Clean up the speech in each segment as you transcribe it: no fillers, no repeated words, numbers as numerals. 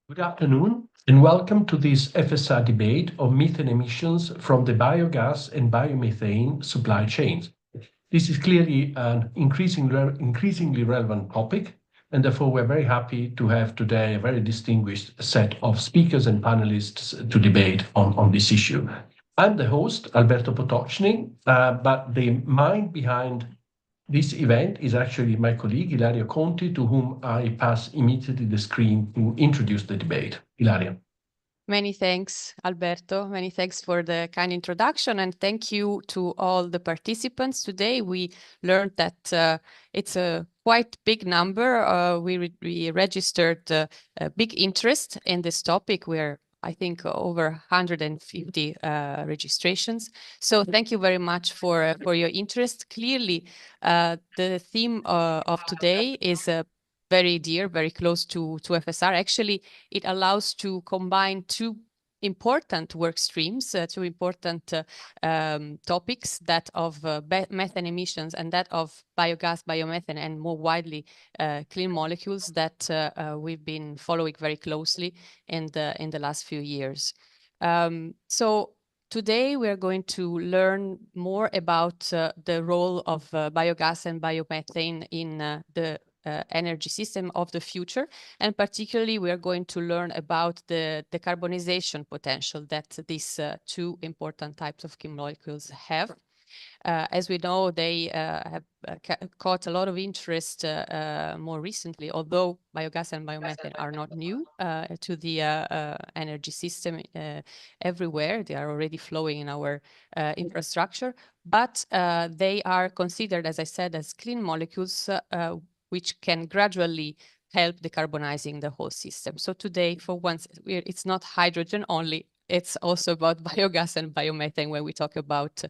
Good afternoon, and welcome to this FSR debate on methane emissions from the biogas and biomethane supply chains. This is clearly an increasingly relevant topic, and therefore we're very happy to have today a very distinguished set of speakers and panelists to debate on this issue. I'm the host, Alberto Potocnik, but the mind behind this event is actually my colleague, Ilaria Conti, to whom I pass immediately the screen to introduce the debate. Ilaria. Many thanks, Alberto. Many thanks for the kind introduction, and thank you to all the participants today. We learned that it's a quite big number. We registered a big interest in this topic. We're I think over 150 registrations. So thank you very much for your interest. Clearly, the theme of today is very dear, very close to FSR. Actually, it allows to combine two important work streams, two important topics, that of methane emissions and that of biogas, biomethane, and more widely clean molecules that we've been following very closely in the last few years. So today we are going to learn more about the role of biogas and biomethane in the energy system of the future. And particularly, we are going to learn about the decarbonization potential that these two important types of clean molecules have. As we know, they have caught a lot of interest more recently, although biogas and biomethane are not new to the energy system everywhere. They are already flowing in our infrastructure, but they are considered, as I said, as clean molecules which can gradually help decarbonizing the whole system. So today, for once, it's not hydrogen only, it's also about biogas and biomethane when we talk about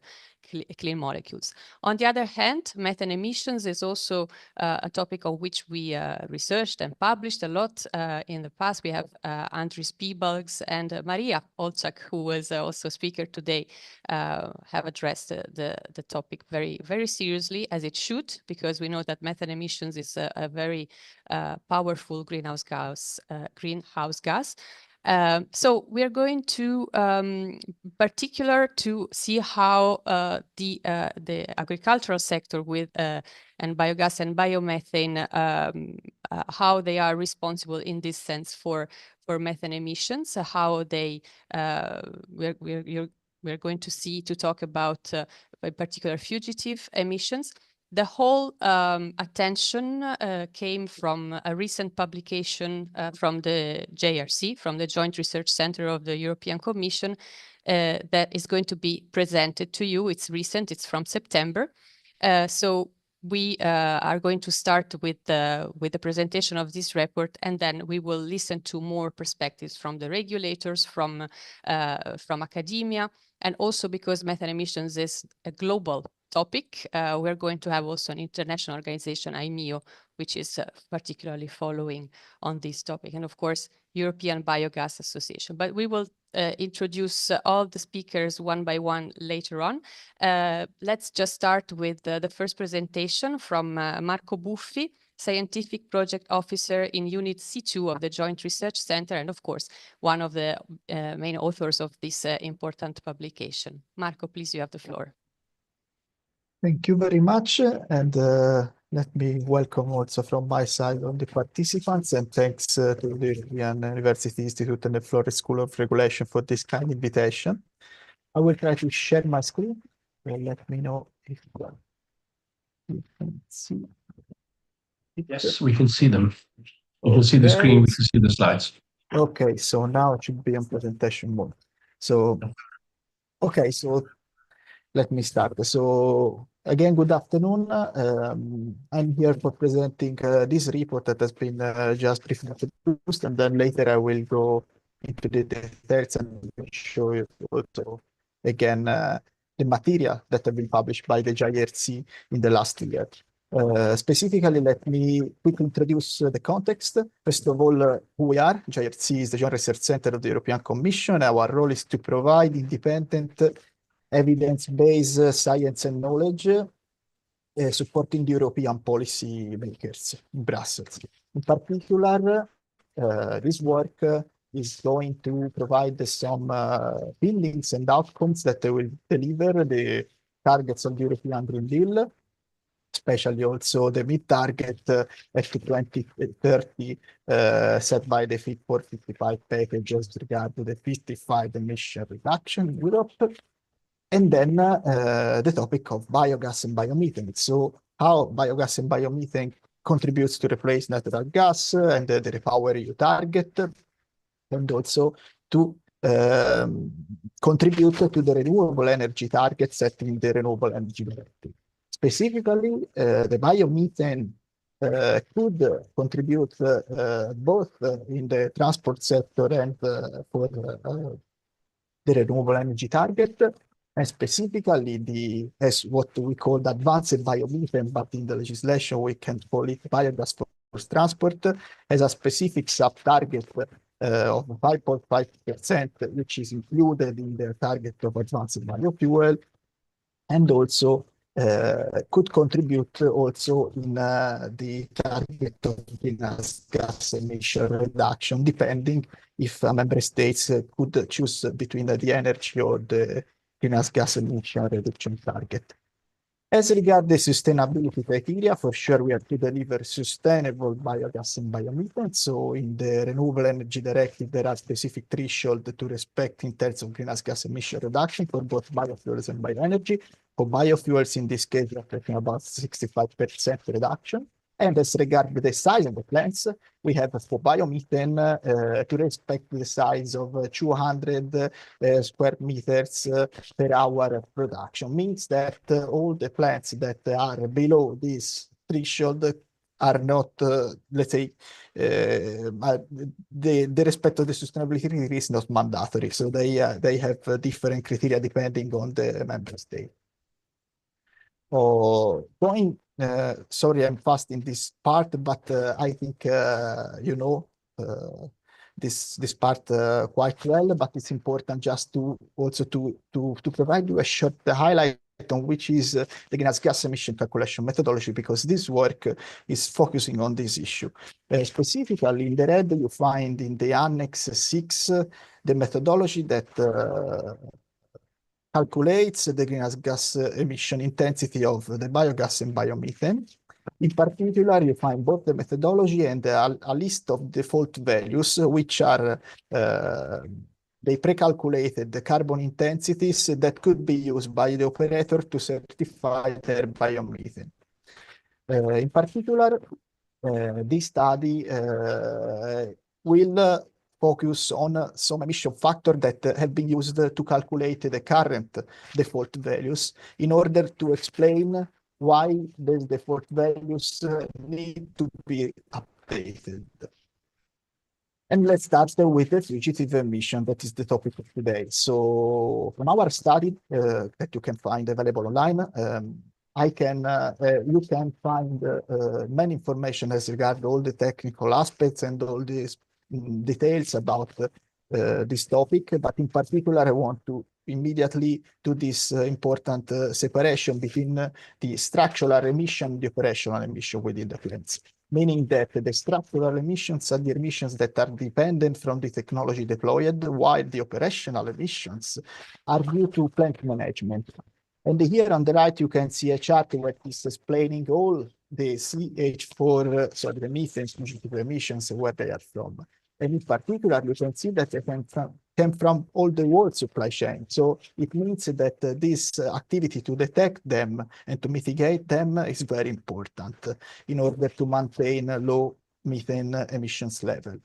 clean molecules. On the other hand, methane emissions is also a topic on which we researched and published a lot in the past. We have Andris Piebalgs and Maria Olczak, who was also a speaker today, have addressed the topic very, very seriously, as it should, because we know that methane emissions is a very powerful greenhouse gas. So we are going to particular to see how the agricultural sector with and biogas and biomethane, how they are responsible in this sense for methane emissions, how they we're going to talk about in particular fugitive emissions. The whole attention came from a recent publication from the JRC, from the Joint Research Center of the European Commission, that is going to be presented to you. It's recent, it's from September. So we are going to start with the presentation of this report, and then we will listen to more perspectives from the regulators, from academia, and also because methane emissions is a global topic, we're going to have also an international organization, IMEO, which is particularly following on this topic, and of course, European Biogas Association. But we will introduce all the speakers one by one later on. Let's just start with the first presentation from Marco Buffi, Scientific Project Officer in Unit C2 of the Joint Research Center, and of course, one of the main authors of this important publication. Marco, please, you have the floor. Thank you very much, and let me welcome also from my side all the participants, and thanks to the European University Institute and the Florence School of Regulation for this kind invitation. I will try to share my screen. Well, let me know if you can see. Yes, we can see them. We can see the screen, we can see the slides. Okay, so now it should be on presentation mode. So, okay, so let me start. So again, good afternoon. I'm here for presenting this report that has been just briefly introduced, and then later I will go into the details and show you also again the material that have been published by the JRC in the last year. Specifically, let me quickly introduce the context. First of all, who we are. JRC is the Joint Research Center of the European Commission. Our role is to provide independent evidence-based science and knowledge supporting the European policy makers in Brussels. In particular, this work is going to provide some findings and outcomes that will deliver the targets of the European Green Deal, especially also the mid-target at 2030 set by the Fit for 55 package as regard to the 55 emission reduction in Europe. And then the topic of biogas and biomethane. So how biogas and biomethane contributes to replace natural gas and the REPowerEU target, and also to contribute to the renewable energy target set in the Renewable Energy Directive. Specifically, the biomethane could contribute both in the transport sector and for the renewable energy target, and specifically as what we call the advanced biomethane, but in the legislation we can call it biogas for transport, has a specific sub-target of 5.5%, which is included in the target of advanced biofuel, and also could contribute also in the target of greenhouse gas emission reduction, depending if member states could choose between the energy or the greenhouse gas emission reduction target. As regards the sustainability criteria, for sure we have to deliver sustainable biogas and biomethane. So in the Renewable Energy Directive, there are specific thresholds to respect in terms of greenhouse gas emission reduction for both biofuels and bioenergy. For biofuels, in this case, we are talking about 65% reduction. And as regards the size of the plants, we have for biomethane to respect the size of 200 square meters per hour of production. Means that all the plants that are below this threshold are not, let's say, the respect of the sustainability criteria is not mandatory. So they have different criteria depending on the member state. Sorry, I'm fast in this part, but I think you know this part quite well. But it's important just to also to provide you a short highlight on which is the greenhouse gas emission calculation methodology, because this work is focusing on this issue. Specifically, in the red, you find in the Annex 6 the methodology that calculates the greenhouse gas emission intensity of the biogas and biomethane. In particular, you find both the methodology and a list of default values, which are they pre-calculated the carbon intensities that could be used by the operator to certify their biomethane. In particular, this study will focus on some emission factors that have been used to calculate the current default values in order to explain why these default values need to be updated. And let's start with the fugitive emission, that is the topic of today. So from our study that you can find available online, you can find many information as regards all the technical aspects and all these details about this topic, but in particular, I want to immediately do this important separation between the structural emission and the operational emission within the plants. Meaning that the structural emissions are the emissions that are dependent from the technology deployed, while the operational emissions are due to plant management. And here on the right, you can see a chart where it is explaining all the CH4, the methane fugitive emissions, where they are from. And in particular, you can see that they came from all the world supply chain. So it means that this activity to detect them and to mitigate them is very important in order to maintain a low methane emissions level.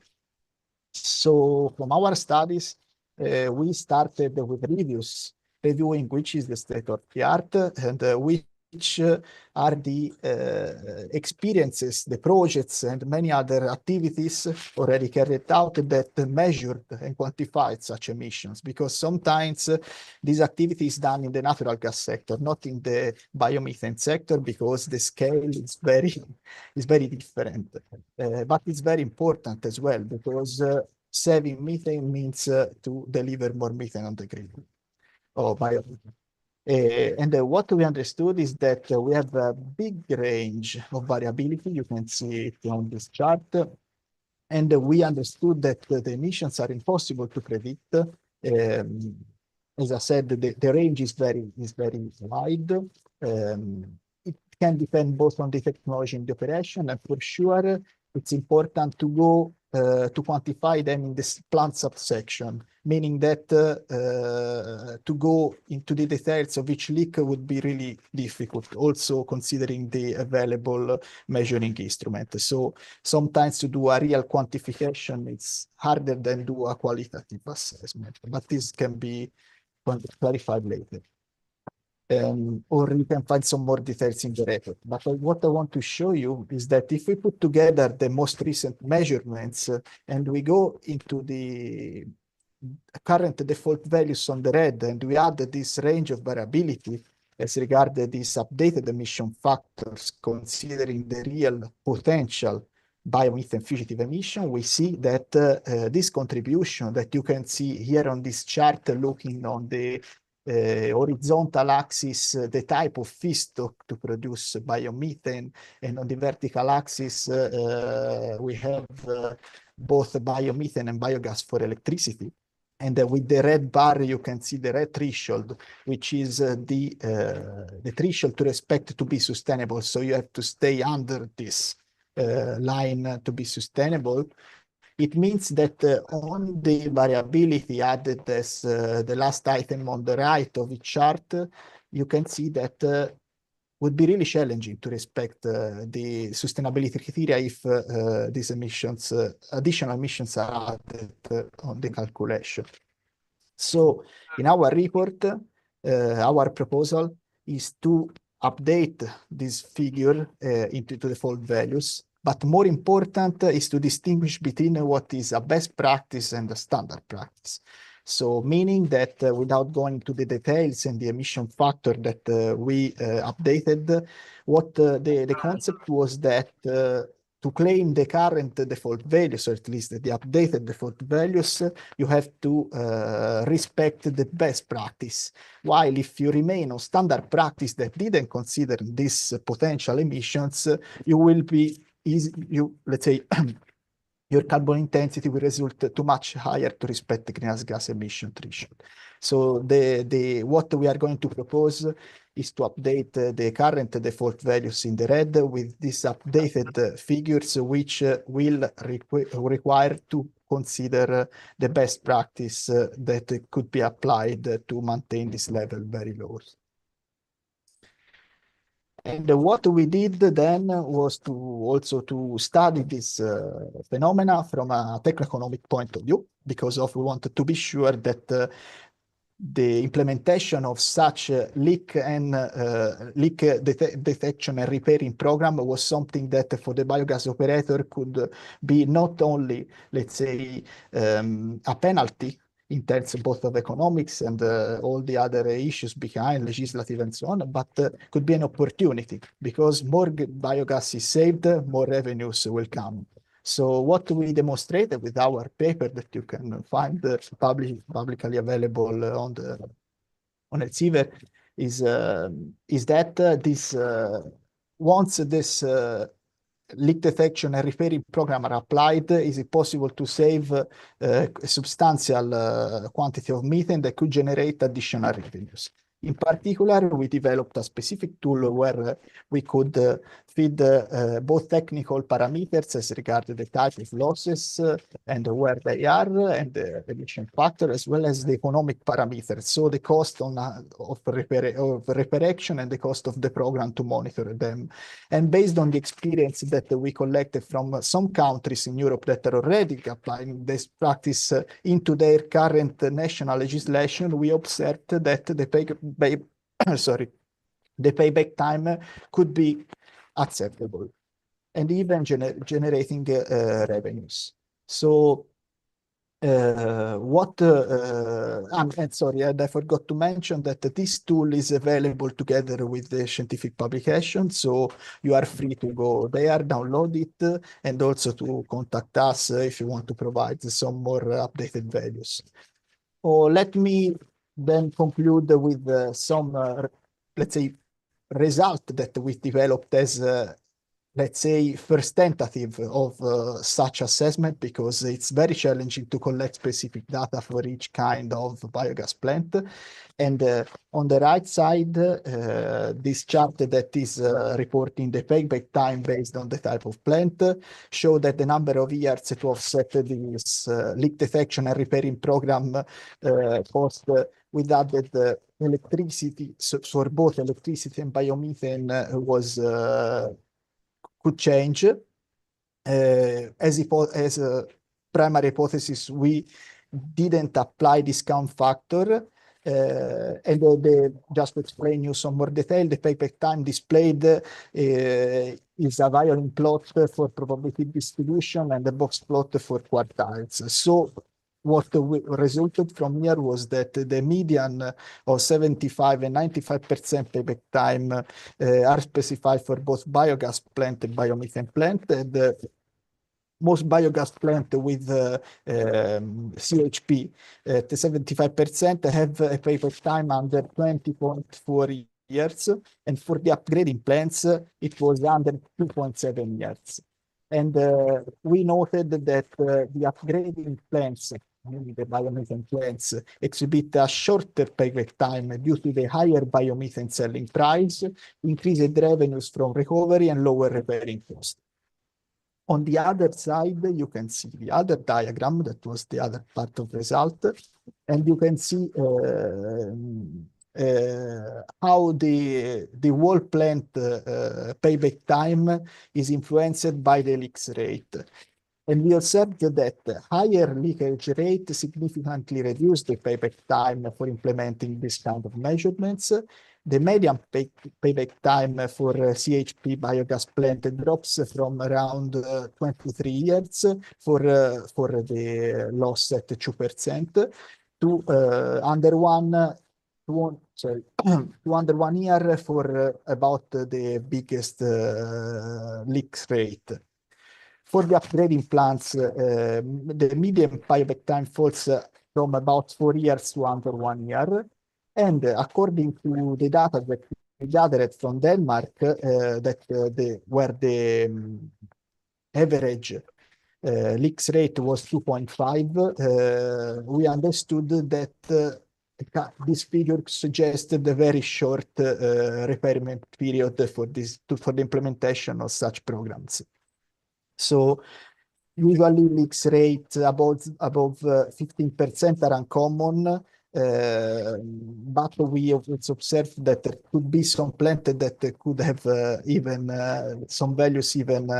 So from our studies, we started with reviewing which is the state of the art and which are the experiences, the projects, and many other activities already carried out that measured and quantified such emissions. Because sometimes this activity is done in the natural gas sector, not in the biomethane sector, because the scale is very different. But it's very important as well, because saving methane means to deliver more methane on the grid or biomethane. And what we understood is that we have a big range of variability. You can see it on this chart. And we understood that the emissions are impossible to predict. As I said, the range is very wide. It can depend both on the technology and the operation, and for sure, it's important to go to quantify them in this plant subsection, meaning that to go into the details of each leak would be really difficult, also considering the available measuring instrument. So sometimes to do a real quantification, it's harder than do a qualitative assessment, but this can be clarified later. Or you can find some more details in the report. But what I want to show you is that if we put together the most recent measurements and we go into the current default values on the red, and we add this range of variability as regard these updated emission factors, considering the real potential biomethane fugitive emission, we see that this contribution that you can see here on this chart, looking on the horizontal axis, the type of feedstock to produce biomethane, and on the vertical axis, we have both biomethane and biogas for electricity. And with the red bar, you can see the red threshold, which is the threshold to expect to be sustainable. So you have to stay under this line to be sustainable. It means that on the variability added as the last item on the right of each chart, you can see that would be really challenging to respect the sustainability criteria if these emissions, additional emissions are added on the calculation. So in our report, our proposal is to update this figure into the default values. But more important is to distinguish between what is a best practice and a standard practice. So meaning that without going to the details and the emission factor that we updated, what the concept was that to claim the current default values, or at least the updated default values, you have to respect the best practice. While if you remain on standard practice that didn't consider these potential emissions, you will be let's say, your carbon intensity will result too much higher to respect the greenhouse gas emission threshold. So what we are going to propose is to update the current default values in the red with these updated figures, which will require to consider the best practice that could be applied to maintain this level very low. And what we did then was to also to study this phenomena from a techno-economic point of view, because we wanted to be sure that the implementation of such leak detection and repairing program was something that for the biogas operator could be not only, let's say, a penalty in terms both of economics and all the other issues behind legislative and so on, but could be an opportunity because more biogas is saved, more revenues will come. So what we demonstrated with our paper that you can find publicly available on Elsevier is that this once this leak detection and repairing program are applied, is it possible to save a substantial quantity of methane that could generate additional revenues. In particular, we developed a specific tool where we could feed both technical parameters as regards the type of losses and where they are and the emission factor, as well as the economic parameters. So the cost of reparation and the cost of the program to monitor them. And based on the experience that we collected from some countries in Europe that are already applying this practice into their current national legislation, we observed that the payback time could be acceptable and even generating revenues. So and sorry, I forgot to mention that this tool is available together with the scientific publication. So you are free to go there, download it, and also to contact us if you want to provide some more updated values. Let me then conclude with some, let's say, result that we developed as let's say, first tentative of such assessment, because it's very challenging to collect specific data for each kind of biogas plant. And on the right side, this chart that is reporting the payback time based on the type of plant show that the number of years to offset this leak detection and repairing program cost with added electricity, so for both electricity and biomethane could change. As a primary hypothesis, we didn't apply discount factor. Just to explain you some more detail, the payback time displayed is a violin plot for probability distribution and the box plot for quartiles. So what resulted from here was that the median of 75 and 95% payback time are specified for both biogas plant and biomethane plant. And most biogas plant with CHP at 75% have a payback time under 20.4 years. And for the upgrading plants, it was under 2.7 years. And we noted that the upgrading plants, mainly the biomethane plants, exhibit a shorter payback time due to the higher biomethane selling price, increased revenues from recovery, and lower repairing costs. On the other side, you can see the other diagram, that was the other part of the result, and you can see how the whole plant payback time is influenced by the leaks rate. And we observed that higher leakage rate significantly reduced the payback time for implementing this kind of measurements. The median payback time for CHP biogas plant drops from around 23 years for the loss at 2% to under 1 year for about the biggest leaks rate. For the upgrading plants, the median payback time falls from about 4 years to under 1 year. And according to the data that we gathered from Denmark, where the average leaks rate was 2.5, we understood that this figure suggested a very short repairment period for the implementation of such programs. So usually leaks rate above 15% are uncommon, but we also observed that there could be some plant that could have even some values even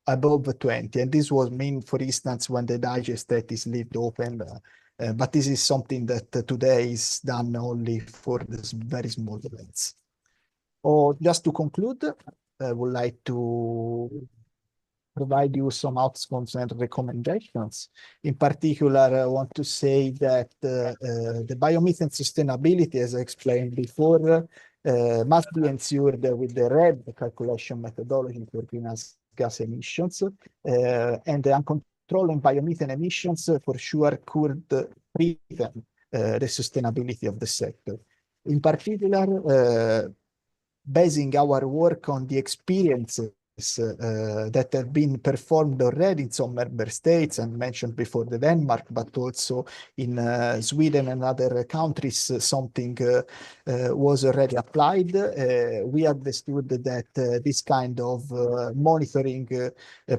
above 20. And this was mean, for instance, when the digestate is left open. But this is something that today is done only for this very small plants. Or just to conclude, I would like to provide you some outcomes and recommendations. In particular, I want to say that the biomethane sustainability, as I explained before, must be ensured with the RED calculation methodology for greenhouse gas emissions, and the uncontrolled biomethane emissions for sure could threaten the sustainability of the sector. In particular, basing our work on the experiences that have been performed already in some member states, and mentioned before the Denmark, but also in Sweden and other countries, something was already applied. We understood that this kind of monitoring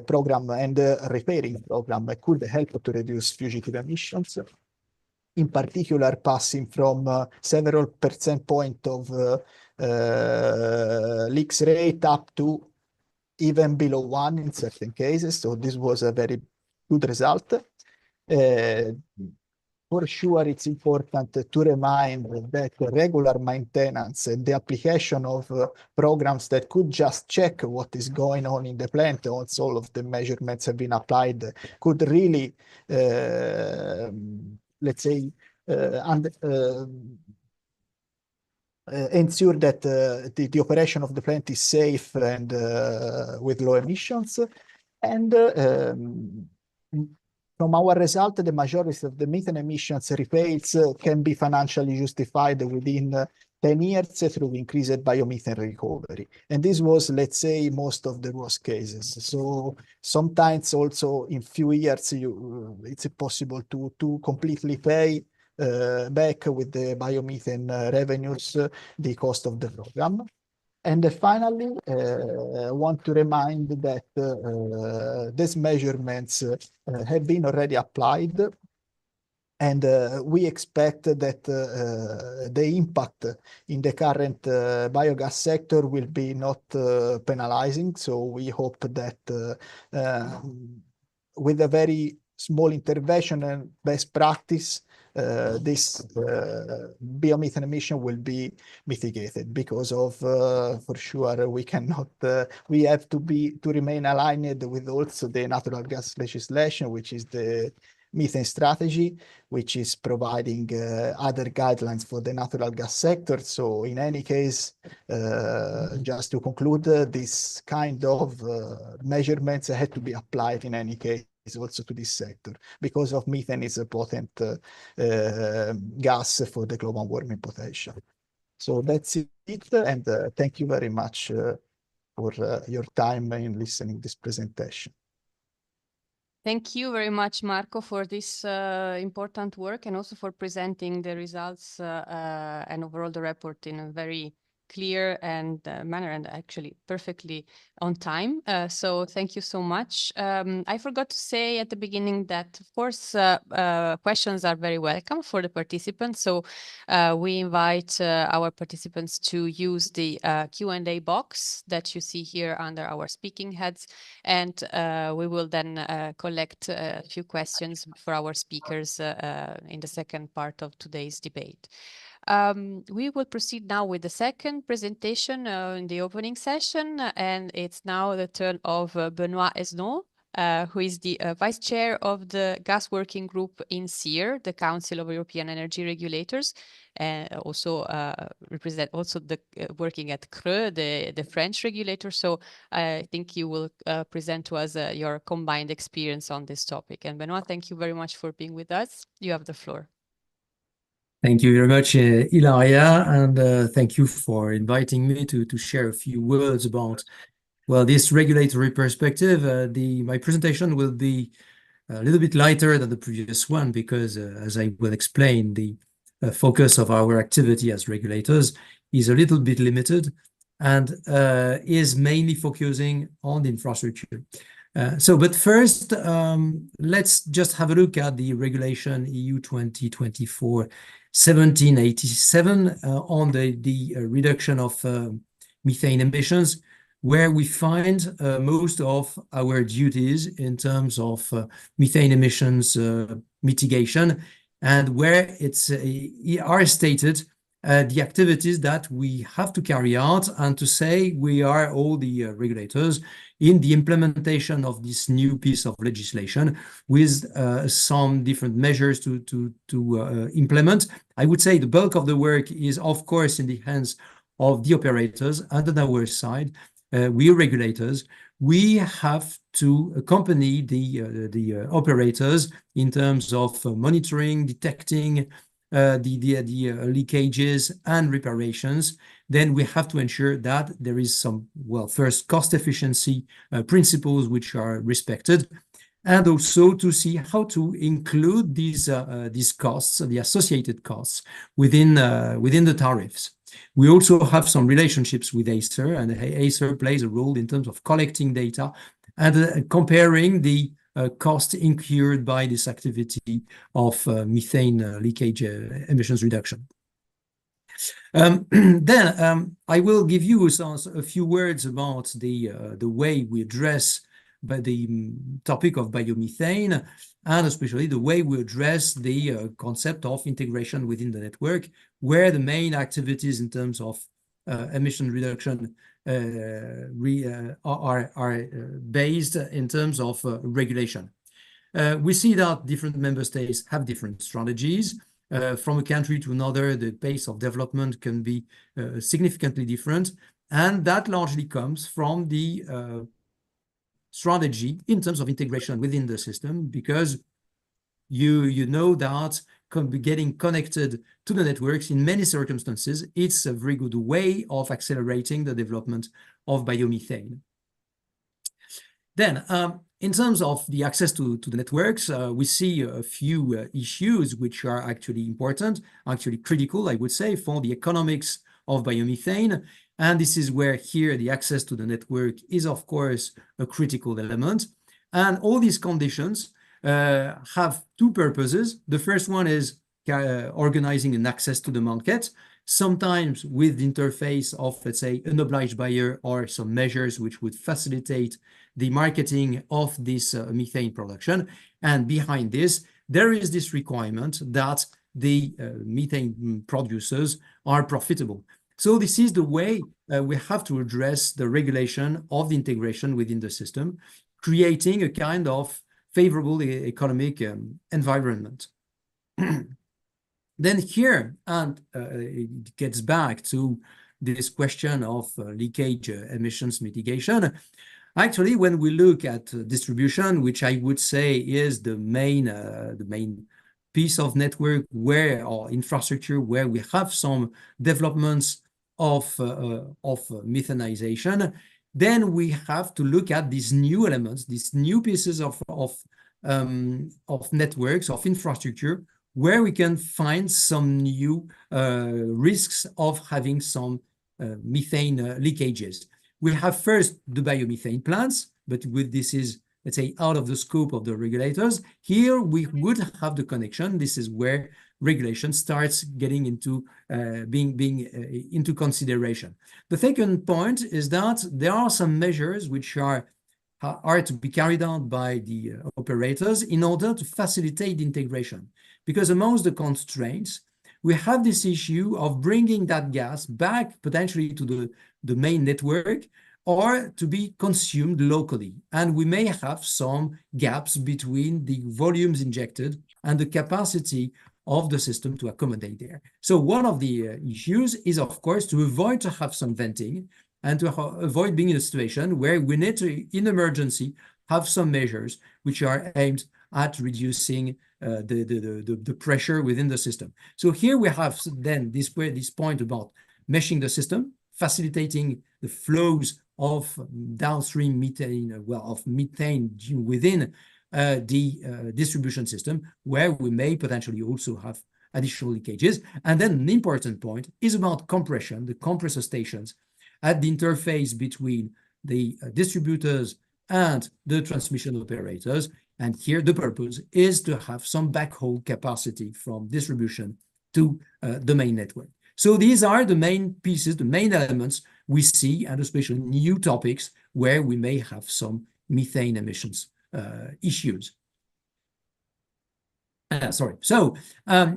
program and repairing program could help to reduce fugitive emissions. In particular, passing from several percent point of leaks rate up to even below 1 in certain cases. So this was a very good result. For sure, it's important to remind that regular maintenance and the application of programs that could just check what is going on in the plant once all of the measurements have been applied could really, let's say, ensure that the operation of the plant is safe and with low emissions. And from our result, the majority of the methane emissions repairs can be financially justified within 10 years through increased biomethane recovery. And this was, let's say, most of the worst cases. So sometimes also in few years, it's possible to completely pay back with the biomethane revenues the cost of the program. And finally, I want to remind that these measurements have been already applied, and we expect that the impact in the current biogas sector will be not penalizing. So we hope that with a very small intervention and best practice, this biomethane emission will be mitigated because of, for sure, we cannot, we have to remain aligned with also the natural gas legislation, which is the methane strategy, which is providing other guidelines for the natural gas sector. So in any case, just to conclude, this kind of measurements had to be applied in any case also to this sector, because of methane is a potent gas for the global warming potential. So that's it, and thank you very much for your time in listening this presentation. Thank you very much, Marco, for this important work, and also for presenting the results and overall the report in a very clear and manner, and actually perfectly on time. So thank you so much. I forgot to say at the beginning that, of course, questions are very welcome for the participants. So we invite our participants to use the Q&A box that you see here under our speaking heads, and we will then collect a few questions for our speakers in the second part of today's debate. We will proceed now with the second presentation in the opening session, and it's now the turn of Benoît Esnault, who is the Vice Chair of the Gas Working Group in CERE, the Council of European Energy Regulators, and also represent also the working at CRE, the French regulator. So I think you will present to us your combined experience on this topic. And Benoît, thank you very much for being with us. You have the floor. Thank you very much, Ilaria, and thank you for inviting me to share a few words about, well, this regulatory perspective. My presentation will be a little bit lighter than the previous one because, as I will explain, the focus of our activity as regulators is a little bit limited and is mainly focusing on the infrastructure. But first, let's just have a look at the regulation EU 2024/1787 on the reduction of methane emissions, where we find most of our duties in terms of methane emissions mitigation, and where are stated the activities that we have to carry out, and to say we are all the regulators in the implementation of this new piece of legislation with some different measures to implement. I would say the bulk of the work is, of course, in the hands of the operators, and on our side, we regulators, we have to accompany the operators in terms of monitoring, detecting the leakages and reparations. Then we have to ensure that there is some, well, first cost efficiency principles which are respected, and also to see how to include these costs, the associated costs, within the tariffs. We also have some relationships with ACER, and ACER plays a role in terms of collecting data and comparing the cost incurred by this activity of methane leakage emissions reduction. Then I will give you a few words about the way we address the topic of biomethane, and especially the way we address the concept of integration within the network, where the main activities in terms of emission reduction are based in terms of regulation. We see that different member states have different strategies. From a country to another, the pace of development can be significantly different, and that largely comes from the strategy in terms of integration within the system, because you know that getting connected to the networks in many circumstances, it's a very good way of accelerating the development of biomethane. Then, in terms of the access to the networks, we see a few issues which are actually important, actually critical, I would say, for the economics of biomethane. And this is where here the access to the network is, of course, a critical element. And all these conditions have two purposes. The first one is organizing an access to the market, sometimes with the interface of, let's say, an obliged buyer or some measures which would facilitate the marketing of this methane production. And behind this, there is this requirement that the methane producers are profitable. So this is the way we have to address the regulation of the integration within the system, creating a kind of favorable economic environment. Then here, and it gets back to this question of leakage emissions mitigation. Actually, when we look at distribution, which I would say is the main piece of network where or infrastructure where we have some developments of methanization, then we have to look at these new elements, these new pieces of networks, of infrastructure, where we can find some new risks of having some methane leakages. We have first the biomethane plants, but this is, let's say, out of the scope of the regulators. Here we would have the connection. This is where regulation starts getting into being into consideration. The second point is that there are some measures which are to be carried out by the operators in order to facilitate integration. Because amongst the constraints, we have this issue of bringing that gas back potentially to the main network or to be consumed locally. And we may have some gaps between the volumes injected and the capacity of the system to accommodate there. So one of the issues is, of course, to avoid to have some venting and to avoid being in a situation where we need to, in emergency, have some measures which are aimed at reducing the pressure within the system. So here we have then this point about meshing the system, facilitating the flows of downstream methane, of methane within the distribution system, where we may potentially also have additional leakages. And then an important point is about compression, the compressor stations at the interface between the distributors and the transmission operators. And here the purpose is to have some backhaul capacity from distribution to the main network. So these are the main pieces, the main elements we see, and especially new topics where we may have some methane emissions issues. So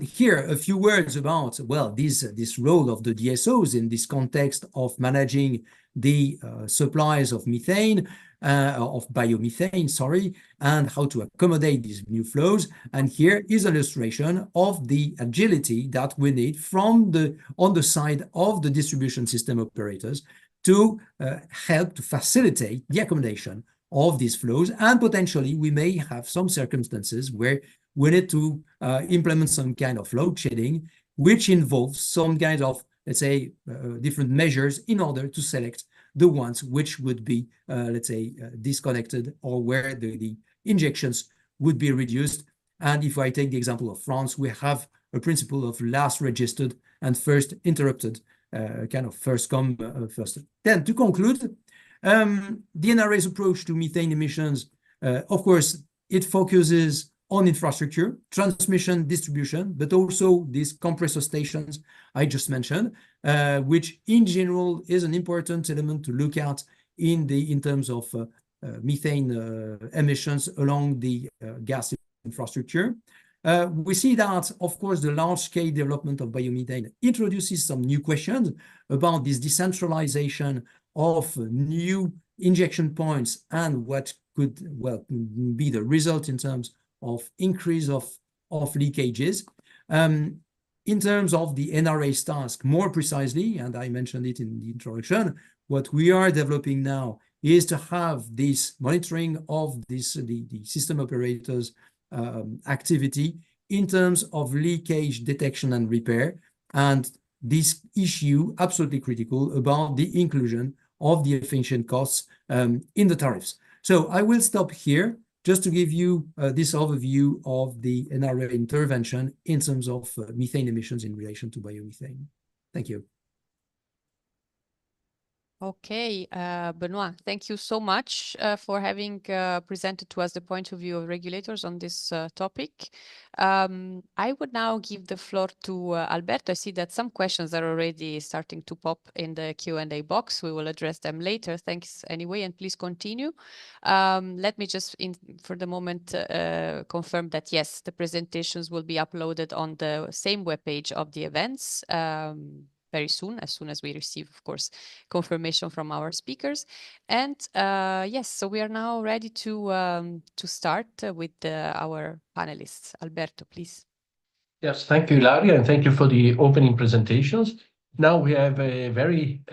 here a few words about, well, this role of the DSOs in this context of managing the supplies of methane, of biomethane, sorry, and how to accommodate these new flows. And here is an illustration of the agility that we need from on the side of the distribution system operators to help to facilitate the accommodation of these flows. And potentially we may have some circumstances where we need to implement some kind of load shedding, which involves some kind of, let's say, different measures in order to select the ones which would be, let's say, disconnected, or where the injections would be reduced. And if I take the example of France, we have a principle of last registered and first interrupted, kind of first come, first. Then to conclude, the NRA's approach to methane emissions, of course, it focuses on infrastructure, transmission, distribution, but also these compressor stations I just mentioned, which in general is an important element to look at in terms of methane emissions along the gas infrastructure. We see that, of course, the large-scale development of biomethane introduces some new questions about this decentralization of new injection points and what could, well, be the result in terms of increase of leakages. In terms of the NRA's task, more precisely, and I mentioned it in the introduction, what we are developing now is to have this monitoring of the system operators activity in terms of leakage detection and repair, and this issue absolutely critical about the inclusion of the efficient costs in the tariffs. So I will stop here just to give you this overview of the NRA intervention in terms of methane emissions in relation to biomethane. Thank you. Okay, Benoit, thank you so much for having presented to us the point of view of regulators on this topic. I would now give the floor to Alberto. I see that some questions are already starting to pop in the Q&A box. We will address them later. Thanks anyway, and please continue. Let me just, for the moment, confirm that, yes, the presentations will be uploaded on the same webpage of the events very soon as we receive, of course, confirmation from our speakers. And yes, so we are now ready to start with our panelists. Alberto, please. Yes, thank you, Ilaria, and thank you for the opening presentations. Now we have a very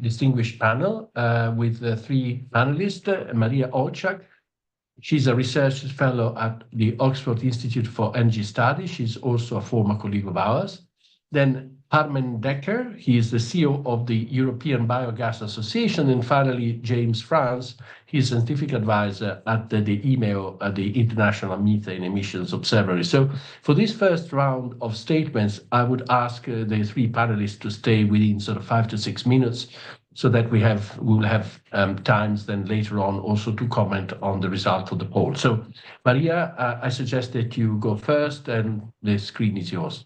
distinguished panel with three panelists. Maria Olczak, she's a research fellow at the Oxford Institute for Energy Studies. She's also a former colleague of ours. Then Harmen Dekker, he is the CEO of the European Biogas Association. And finally, James France, he's a scientific advisor at the IMEO, the International Methane Emissions Observatory. So for this first round of statements, I would ask the three panelists to stay within sort of 5 to 6 minutes so that we will have times then later on also to comment on the result of the poll. So Maria, I suggest that you go first and the screen is yours.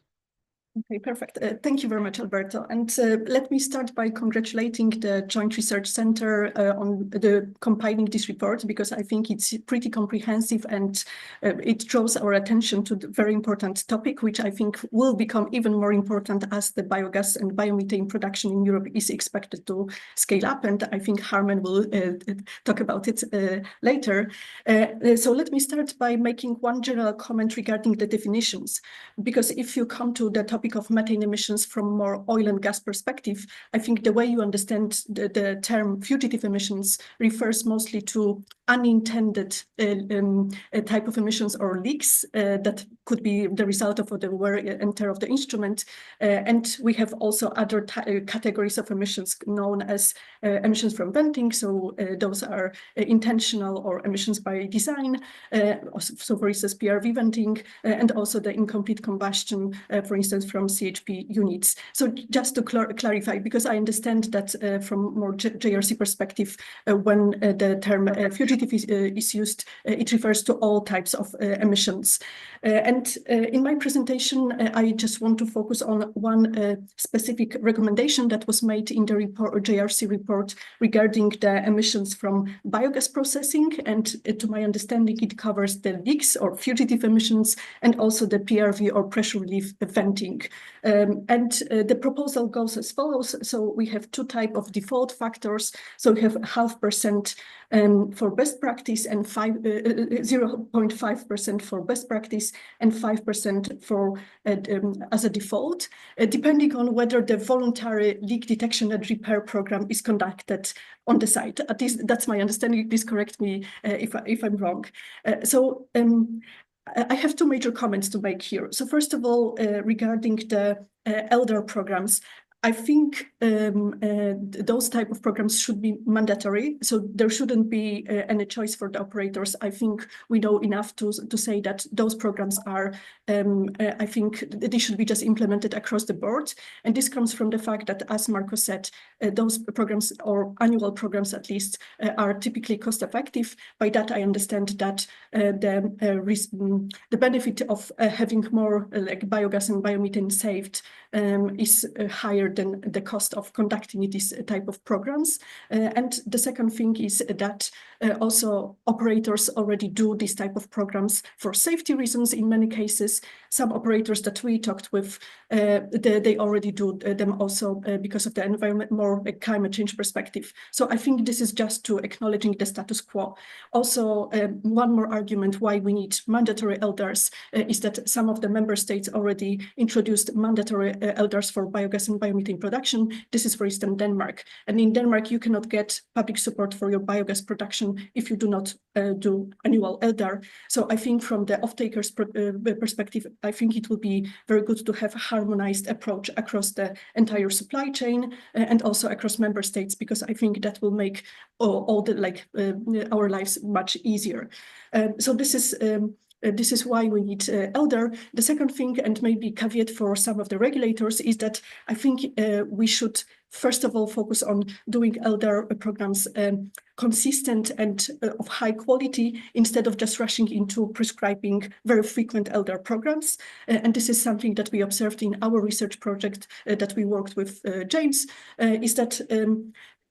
Okay, perfect. Thank you very much, Alberto. And let me start by congratulating the Joint Research Center on compiling this report, because I think it's pretty comprehensive and it draws our attention to the very important topic, which I think will become even more important as the biogas and biomethane production in Europe is expected to scale up. And I think Harmen will talk about it later. So let me start by making one general comment regarding the definitions, because if you come to the topic of methane emissions from more oil and gas perspective, I think the way you understand the term fugitive emissions refers mostly to unintended type of emissions or leaks that could be the result of the wear and tear of the instrument. And we have also other categories of emissions known as emissions from venting. So those are intentional or emissions by design. So for instance, PRV venting, and also the incomplete combustion, for instance, from CHP units. So just to clarify, because I understand that from more JRC perspective, when the term fugitive is used, it refers to all types of emissions. And in my presentation, I just want to focus on one specific recommendation that was made in the report, JRC report, regarding the emissions from biogas processing. And to my understanding, it covers the leaks or fugitive emissions and also the PRV or pressure relief venting. And the proposal goes as follows. So we have two types of default factors. So we have 0.5% for best practice and 0.5% for best practice and 5% for as a default, depending on whether the voluntary leak detection and repair program is conducted on the site. At least that's my understanding. Please correct me if I'm wrong. I have two major comments to make here. So first of all, regarding the elder programs, I think those type of programs should be mandatory. So there shouldn't be any choice for the operators. I think we know enough to say that those programs are, I think they should be just implemented across the board. And this comes from the fact that, as Marco said, those programs, or annual programs at least, are typically cost effective. By that, I understand that the benefit of having more like biogas and biomethane saved is higher than the cost of conducting this type of programs. And the second thing is that also operators already do this type of programs for safety reasons in many cases. Some operators that we talked with, they already do them also because of the environment, more like climate change perspective. So I think this is just to acknowledging the status quo. Also, one more argument why we need mandatory LDARs is that some of the member states already introduced mandatory LDARs for biogas and biomethane production. This is, for instance, Denmark. And in Denmark, you cannot get public support for your biogas production emission if you do not do annual LDAR. So I think from the off-taker's perspective, I think it will be very good to have a harmonized approach across the entire supply chain and also across member states, because I think that will make all the our lives much easier. So this is why we need LDAR. The second thing, and maybe caveat for some of the regulators, is that I think we should first of all focus on doing LDAR programs consistent and of high quality, instead of just rushing into prescribing very frequent LDAR programs. And this is something that we observed in our research project that we worked with James, is that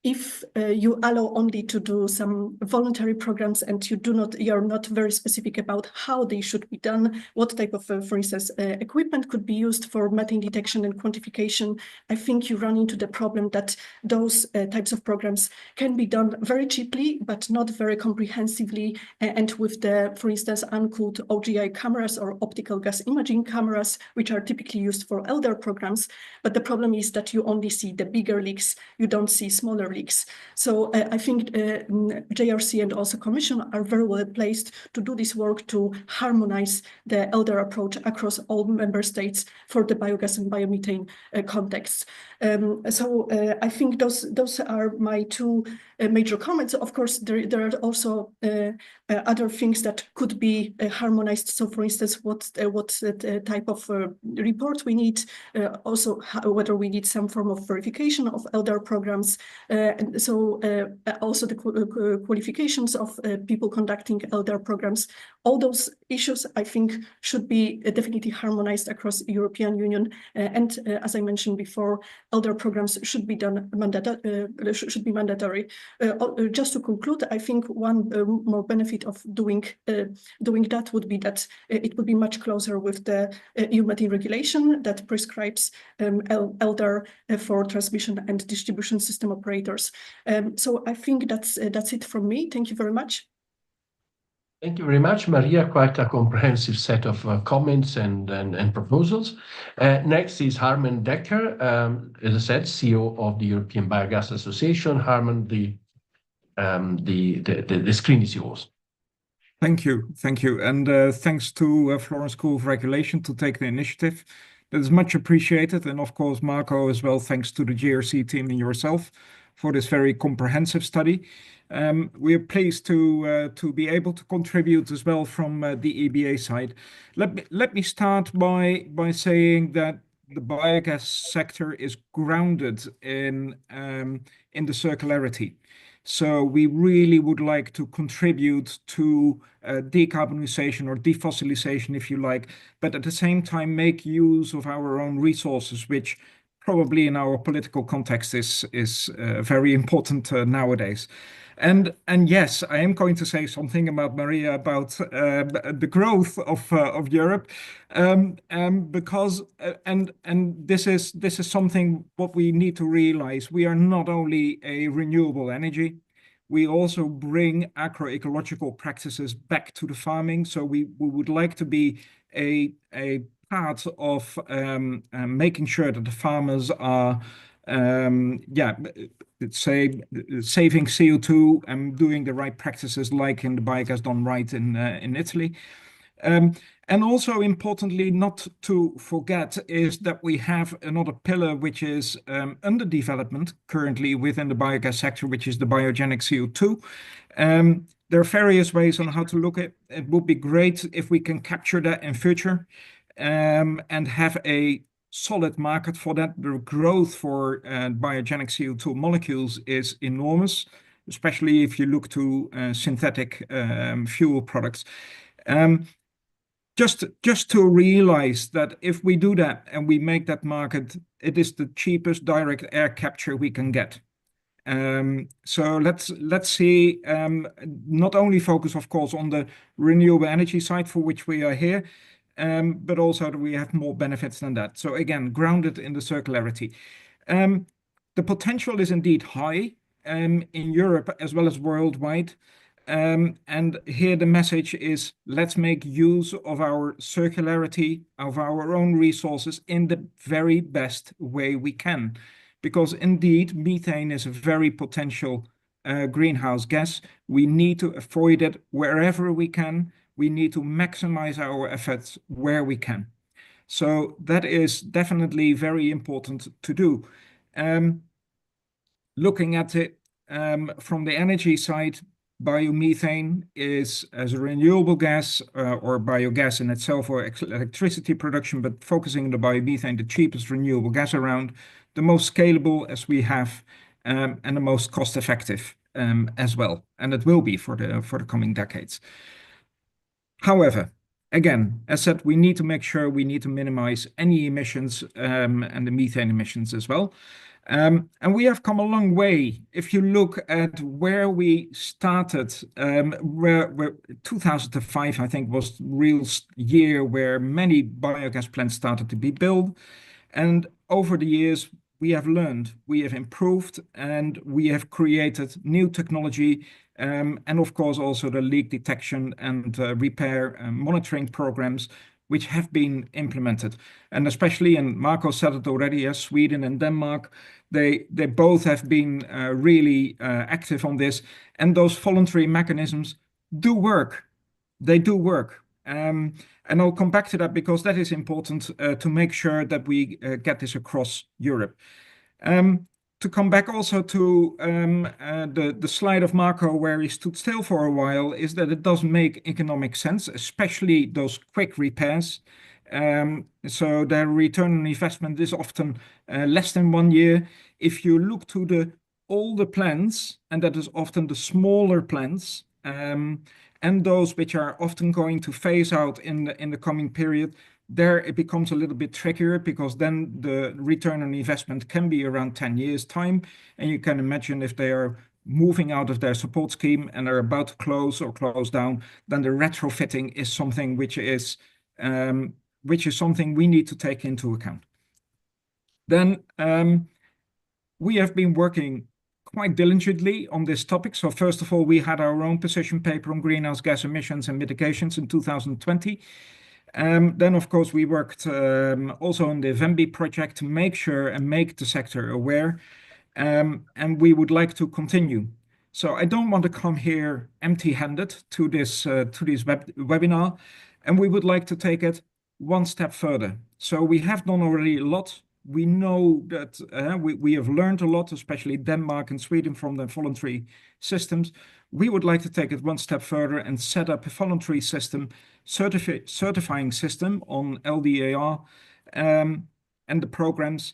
if you allow only to do some voluntary programs and you're not very specific about how they should be done, what type of, for instance, equipment could be used for methane detection and quantification, I think you run into the problem that those types of programs can be done very cheaply, but not very comprehensively, and with the, for instance, uncooled OGI cameras or optical gas imaging cameras, which are typically used for LDAR programs. But the problem is that you only see the bigger leaks, you don't see smaller leaks. So I think JRC and also Commission are very well placed to do this work to harmonize the LDAR approach across all member states for the biogas and biomethane contexts. So I think those are my two major comments. Of course, there are also other things that could be harmonized. So, for instance, what type of report we need, also whether we need some form of verification of LDAR programs. And so also the qualifications of people conducting LDAR programs. All those issues, I think, should be definitely harmonized across the European Union. And as I mentioned before, LDAR programs should be done mandatory. Just to conclude, I think one more benefit of doing that would be that it would be much closer with the EU methane regulation that prescribes LDAR for transmission and distribution system operators. So I think that's it from me. Thank you very much. Thank you very much, Maria. Quite a comprehensive set of comments and proposals. Next is Harmen Dekker, as I said, CEO of the European Biogas Association. Harmen, the screen is yours. Thank you, and thanks to Florence School of Regulation to take the initiative. That is much appreciated, and of course, Marco as well. Thanks to the JRC team and yourself for this very comprehensive study. We are pleased to be able to contribute as well from the EBA side. Let me start by saying that the biogas sector is grounded in the circularity. So we really would like to contribute to decarbonisation or defossilization, if you like, but at the same time make use of our own resources, which probably in our political context is very important nowadays. And yes, I am going to say something about Maria about the growth of Europe, because this is something what we need to realize. We are not only a renewable energy, we also bring agroecological practices back to the farming. So we would like to be a part of making sure that the farmers are saving CO2 and doing the right practices, like in the biogas done right in Italy. And also importantly, not to forget, is that we have another pillar which is under development currently within the biogas sector, which is the biogenic CO2. There are various ways on how to look at it. It would be great if we can capture that in future and have a solid market for that. The growth for biogenic CO2 molecules is enormous, especially if you look to synthetic fuel products. Just to realize that if we do that and we make that market, it is the cheapest direct air capture we can get. So let's see, not only focus, of course, on the renewable energy side for which we are here, but also that we have more benefits than that. So again, grounded in the circularity. The potential is indeed high in Europe as well as worldwide. And here the message is, let's make use of our circularity, of our own resources in the very best way we can. Because indeed, methane is a very potential greenhouse gas. We need to avoid it wherever we can. We need to maximize our efforts where we can. So that is definitely very important to do. Looking at it from the energy side, biomethane is as a renewable gas or biogas in itself or electricity production, but focusing on the biomethane, the cheapest renewable gas around, the most scalable as we have, and the most cost effective as well. And it will be for the coming decades. However, again, as said, we need to make sure we need to minimize any emissions and the methane emissions as well. And we have come a long way. If you look at where we started, where 2005, I think, was the real year where many biogas plants started to be built. And over the years, we have learned, we have improved, and we have created new technology, and of course also the leak detection and repair monitoring programs, which have been implemented. And especially, and Marco said it already, as Sweden and Denmark, they both have been really active on this, and those voluntary mechanisms do work. They do work. And I'll come back to that because that is important to make sure that we get this across Europe. To come back also to the slide of Marco where he stood still for a while, is that it doesn't make economic sense, especially those quick repairs. So the return on investment is often less than 1 year. If you look to all the plants, and that is often the smaller plants, and those which are often going to phase out in the coming period, there it becomes a little bit trickier because then the return on investment can be around 10 years time. And you can imagine if they are moving out of their support scheme and are about to close or close down, then the retrofitting is something which is something we need to take into account. Then we have been working quite diligently on this topic. So first of all, we had our own position paper on greenhouse gas emissions and mitigations in 2020. Then, of course, we worked also on the VEMBI project to make sure and make the sector aware. And we would like to continue. So I don't want to come here empty-handed to this webinar, and we would like to take it one step further. So we have done already a lot. We know that we have learned a lot, especially Denmark and Sweden, from the voluntary systems. We would like to take it one step further and set up a voluntary system, certifying system on LDAR and the programs,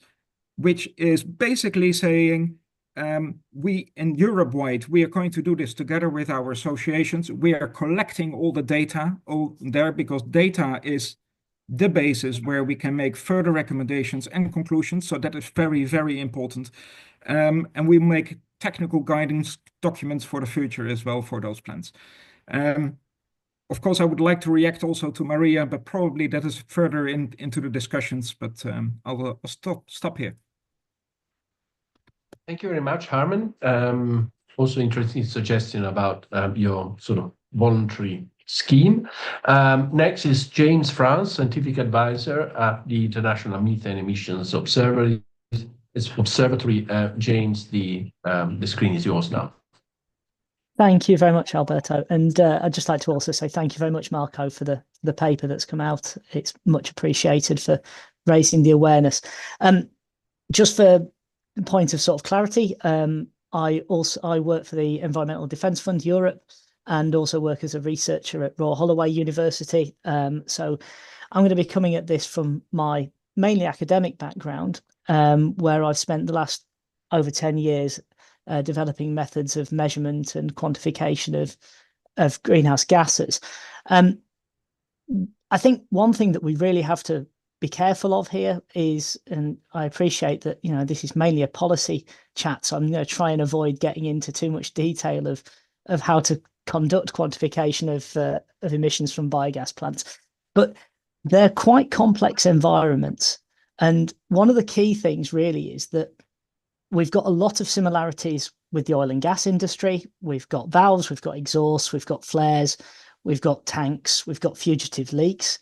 which is basically saying we in Europe-wide, we are going to do this together with our associations. We are collecting all the data there because data is the basis where we can make further recommendations and conclusions. So that is very, very important. And we make technical guidance documents for the future as well for those plans. Of course, I would like to react also to Maria, but probably that is further into the discussions, but I'll stop here. Thank you very much, Harman. Also interesting suggestion about your sort of voluntary scheme. Next is James France, Scientific Advisor at the International Methane Emissions Observatory. James, the screen is yours now. Thank you very much, Alberto. And I'd just like to also say thank you very much, Marco, for the paper that's come out. It's much appreciated for raising the awareness. Just for a point of sort of clarity, I work for the Environmental Defence Fund Europe and also work as a researcher at Royal Holloway University. So I'm going to be coming at this from my mainly academic background, where I've spent the last over 10 years developing methods of measurement and quantification of greenhouse gases. I think one thing that we really have to be careful of here is, and I appreciate that, you know, this is mainly a policy chat, so I'm going to try and avoid getting into too much detail of how to conduct quantification of emissions from biogas plants. But they're quite complex environments. And one of the key things really is that we've got a lot of similarities with the oil and gas industry. We've got valves, we've got exhausts, we've got flares, we've got tanks, we've got fugitive leaks.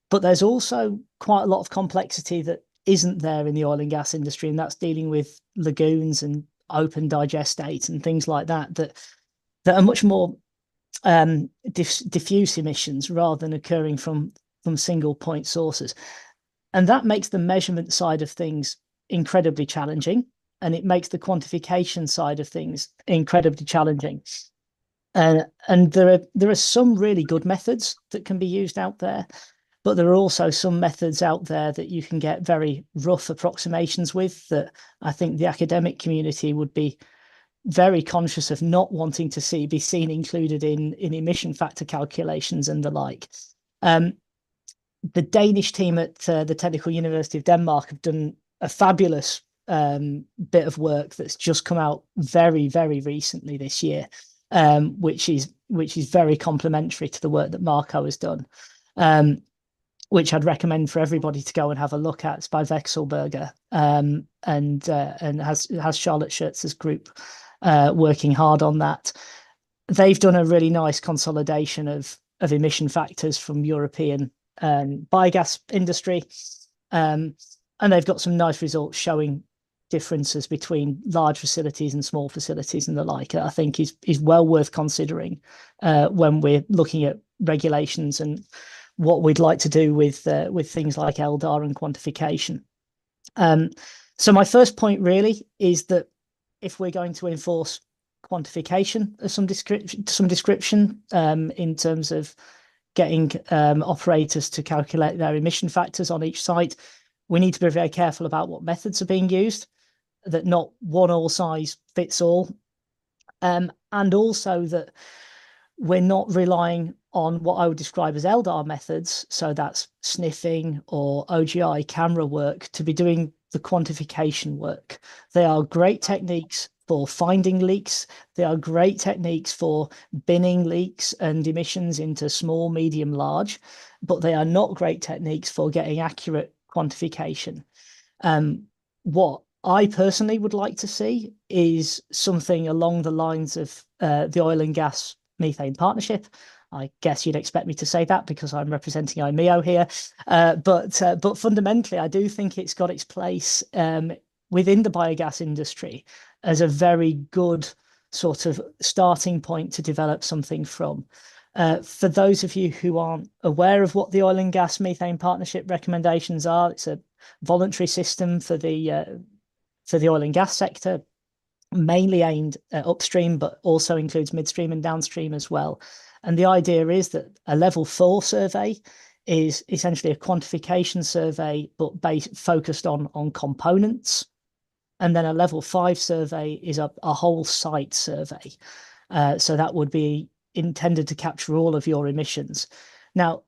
But there's also quite a lot of complexity that isn't there in the oil and gas industry, and that's dealing with lagoons and open digestate and things like that that are much more diffuse emissions rather than occurring from single point sources. And that makes the measurement side of things incredibly challenging, and it makes the quantification side of things incredibly challenging. And there are some really good methods that can be used out there, but there are also some methods out there that you can get very rough approximations with that I think the academic community would be very conscious of not wanting to be seen included in emission factor calculations and the like. The Danish team at the Technical University of Denmark have done a fabulous bit of work that's just come out very, very recently this year, which is very complementary to the work that Marco has done, which I'd recommend for everybody to go and have a look at. It's by Vekselberger, and has Charlotte Schertz's group working hard on that. They've done a really nice consolidation of emission factors from European biogas industry, and they've got some nice results showing differences between large facilities and small facilities and the like. I think is well worth considering when we're looking at regulations and what we'd like to do with things like LDAR and quantification. So my first point really is that if we're going to enforce quantification of some description in terms of getting operators to calculate their emission factors on each site, we need to be very careful about what methods are being used, that not one all size fits all, and also that we're not relying on what I would describe as LDAR methods, so that's sniffing or OGI camera work, to be doing the quantification work. They are great techniques for finding leaks. They are great techniques for binning leaks and emissions into small, medium, large, but they are not great techniques for getting accurate quantification. What I personally would like to see is something along the lines of the Oil and Gas Methane Partnership. I guess you'd expect me to say that because I'm representing IMEO here, but fundamentally, I do think it's got its place within the biogas industry as a very good sort of starting point to develop something from. For those of you who aren't aware of what the Oil and Gas Methane Partnership recommendations are, it's a voluntary system for the oil and gas sector, mainly aimed at upstream, but also includes midstream and downstream as well. And the idea is that a level 4 survey is essentially a quantification survey, but focused on components. And then a level 5 survey is a whole site survey. So that would be intended to capture all of your emissions. Now,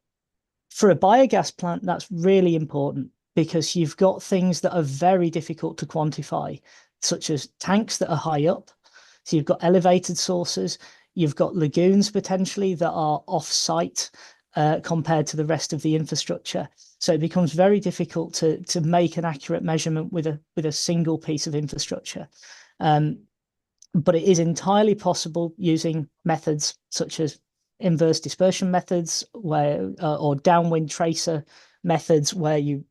for a biogas plant, that's really important because you've got things that are very difficult to quantify, such as tanks that are high up. So you've got elevated sources, you've got lagoons potentially that are off-site compared to the rest of the infrastructure. So it becomes very difficult to make an accurate measurement with a single piece of infrastructure. But it is entirely possible using methods such as inverse dispersion methods or downwind tracer methods where you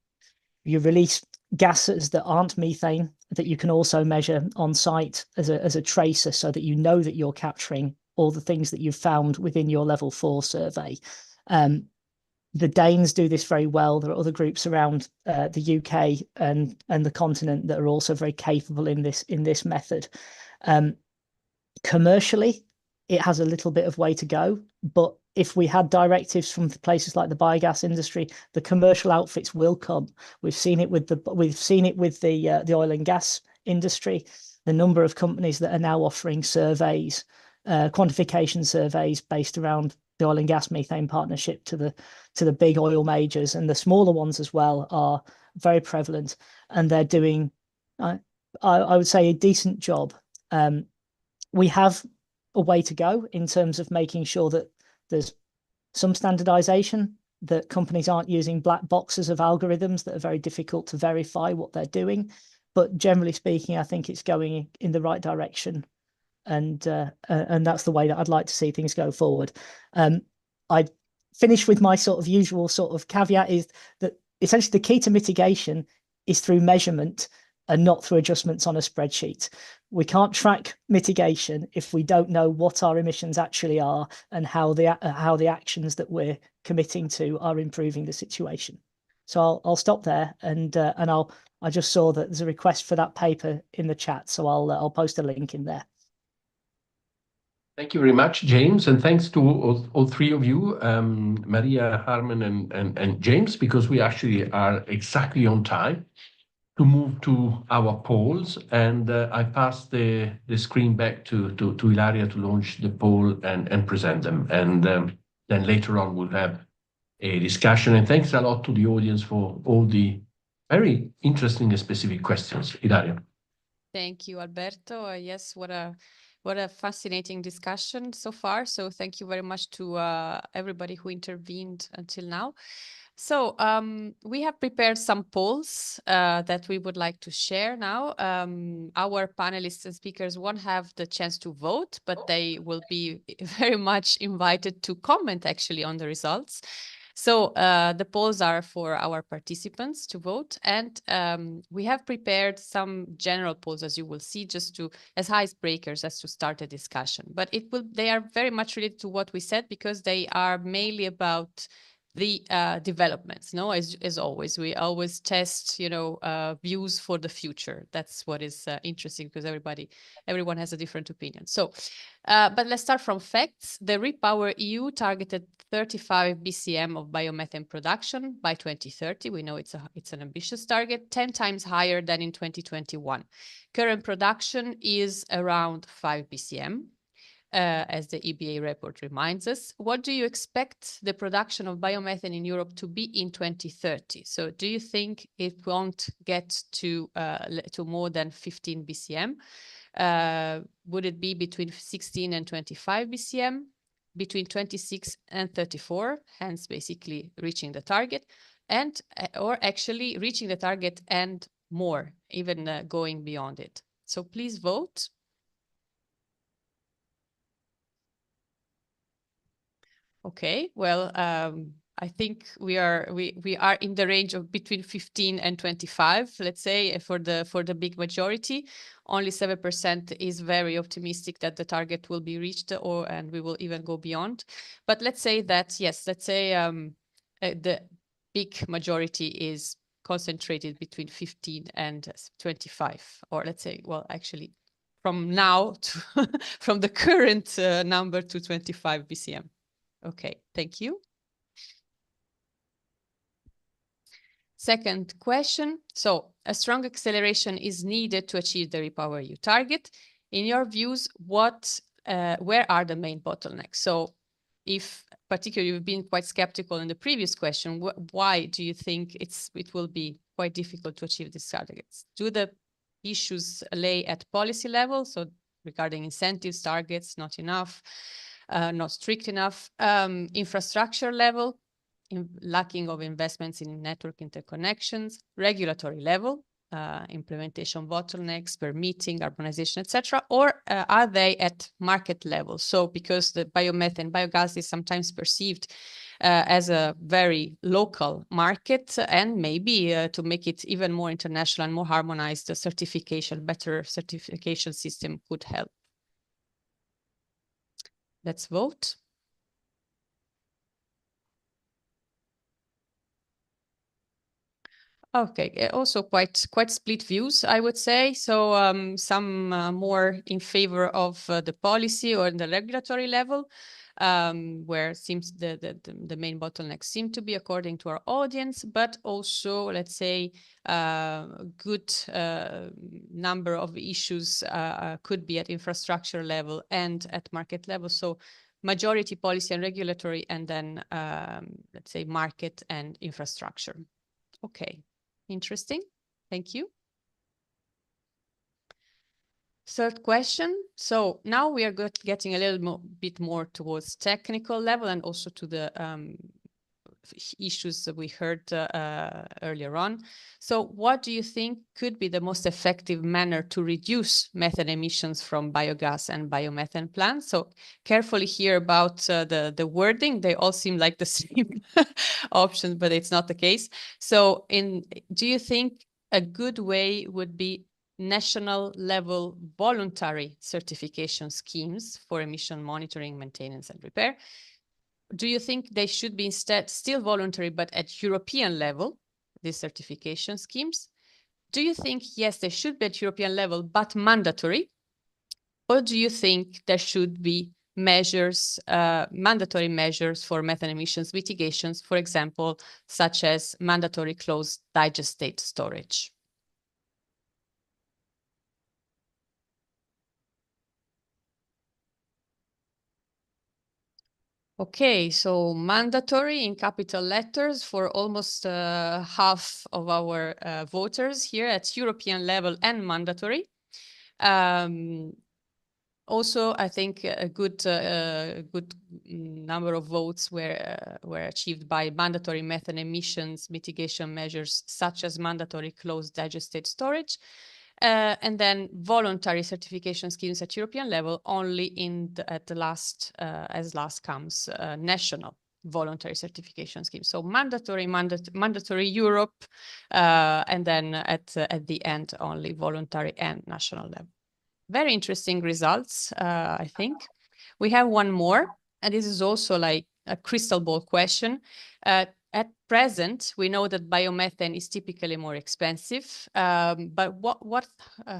release gases that aren't methane that you can also measure on site as a tracer, so that you know that you're capturing all the things that you've found within your level 4 survey. The Danes do this very well. There are other groups around the UK and the continent that are also very capable in this method. Commercially, it has a little bit of way to go, but if we had directives from places like the biogas industry, the commercial outfits will come. We've seen it with the oil and gas industry. The number of companies that are now offering surveys, quantification surveys based around the Oil and Gas Methane Partnership to the big oil majors, and the smaller ones as well are very prevalent, and they're doing, I would say, a decent job. We have a way to go in terms of making sure that there's some standardization, that companies aren't using black boxes of algorithms that are very difficult to verify what they're doing. But generally speaking, I think it's going in the right direction. And that's the way that I'd like to see things go forward. I'd finish with my sort of usual sort of caveat is that essentially the key to mitigation is through measurement and not through adjustments on a spreadsheet. we can't track mitigation if we don't know what our emissions actually are and how the actions that we're committing to are improving the situation. So I'll stop there, and I just saw that there's a request for that paper in the chat, so I'll post a link in there. Thank you very much, James, and thanks to all three of you, Maria, Harman, and James, because we actually are exactly on time to move to our polls. And I pass the screen back to Ilaria to launch the poll and present them. And then later on we'll have a discussion. And thanks a lot to the audience for all the very interesting and specific questions. Ilaria. Thank you, Alberto. Yes, what a fascinating discussion so far. So thank you very much to everybody who intervened until now. So we have prepared some polls that we would like to share now. Our panelists and speakers won't have the chance to vote, but they will be very much invited to comment actually on the results. So the polls are for our participants to vote, and we have prepared some general polls, as you will see, just to as icebreakers as to start a discussion. But they are very much related to what we said, because they are mainly about the developments. No, as always, we always test, views for the future. That's what is interesting, because everyone has a different opinion. So, but let's start from facts. The REPower EU targeted 35 BCM of biomethane production by 2030. We know it's an ambitious target, 10 times higher than in 2021. Current production is around 5 BCM. As the EBA report reminds us. What do you expect the production of biomethane in Europe to be in 2030? So do you think it won't get to more than 15 BCM? Would it be between 16 and 25 BCM? Between 26 and 34, hence basically reaching the target, and or actually reaching the target and more, even going beyond it. So please vote. Okay, well, I think we are in the range of between 15 and 25, let's say, for the big majority. Only 7% is very optimistic that the target will be reached, and we will even go beyond. But let's say that, yes, let's say the big majority is concentrated between 15 and 25, or let's say, well, actually, from now to from the current number to 25 BCM. Okay, thank you. Second question. So a strong acceleration is needed to achieve the REPower EU target. In your views, where are the main bottlenecks? So if particularly you've been quite skeptical in the previous question, why do you think it will be quite difficult to achieve these targets? Do the issues lay at policy level? So regarding incentives, targets, not enough, not strict enough, infrastructure level, lacking of investments in network interconnections, regulatory level, implementation bottlenecks, permitting, urbanization, etc., or are they at market level? So because the biogas is sometimes perceived as a very local market, and maybe to make it even more international and more harmonized, the better certification system could help. Let's vote. Okay, also quite split views, I would say. So some more in favor of the policy or the regulatory level, where it seems the main bottlenecks seem to be according to our audience, but also, let's say, good number of issues could be at infrastructure level and at market level. So majority policy and regulatory, and then let's say market and infrastructure. Okay. Interesting. Thank you. Third question. So now we are getting a little bit more towards technical level, and also to the issues that we heard earlier on. So what do you think could be the most effective manner to reduce methane emissions from biogas and biomethane plants? So carefully hear about the wording. They all seem like the same options, but it's not the case. So do you think a good way would be national level voluntary certification schemes for emission monitoring, maintenance, and repair? Do you think they should be instead still voluntary, but at European level, these certification schemes? Do you think, yes, they should be at European level, but mandatory? Or do you think there should be measures, mandatory measures for methane emissions mitigations, for example, such as mandatory closed digestate storage? Okay, so mandatory in capital letters for almost half of our voters here at European level, and mandatory. Also, I think a good number of votes were achieved by mandatory methane emissions mitigation measures, such as mandatory closed digestate storage. And then voluntary certification schemes at European level only at the last, as last comes, national voluntary certification scheme. So mandatory Europe, and then at the end only voluntary and national level. Very interesting results, I think. We have one more, and this is also like a crystal ball question. At present, we know that biomethane is typically more expensive, but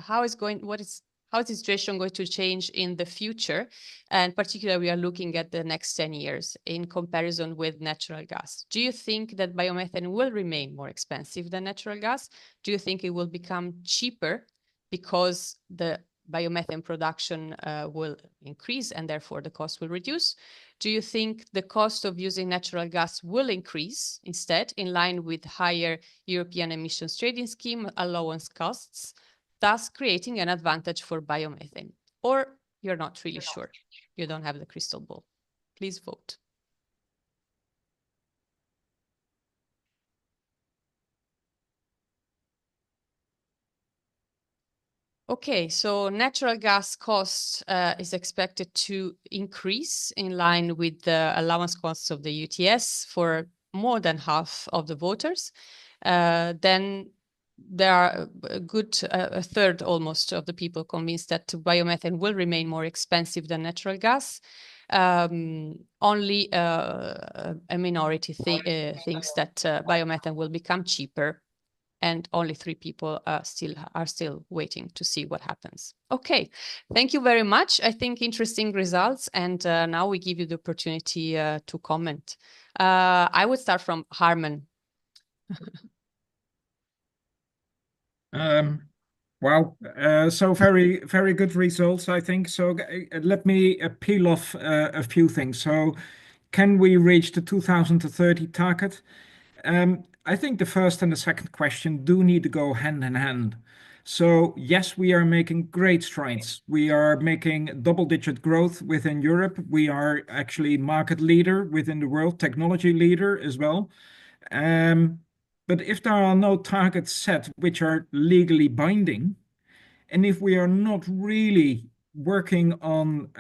how is the situation going to change in the future? And particularly, we are looking at the next 10 years in comparison with natural gas. Do you think that biomethane will remain more expensive than natural gas? Do you think it will become cheaper because the biomethane production will increase and therefore the cost will reduce? Do you think the cost of using natural gas will increase instead, in line with higher European emissions trading scheme allowance costs, thus creating an advantage for biomethane? Or you're not really sure? You don't have the crystal ball. Please vote. Okay, so natural gas cost is expected to increase in line with the allowance costs of the UTS for more than half of the voters. Then there are a third almost of the people convinced that biomethane will remain more expensive than natural gas. Only a minority thinks that biomethane will become cheaper, and only 3 people are still waiting to see what happens. Okay, thank you very much. I think interesting results, and now we give you the opportunity to comment. I would start from Harman. Wow, so very, very good results, I think. So let me peel off a few things. So can we reach the 2030 target? I think the first and the second question do need to go hand in hand. So yes, we are making great strides. We are making double-digit growth within Europe. We are actually market leader within the world, technology leader as well. But if there are no targets set which are legally binding, and if we are not really working on,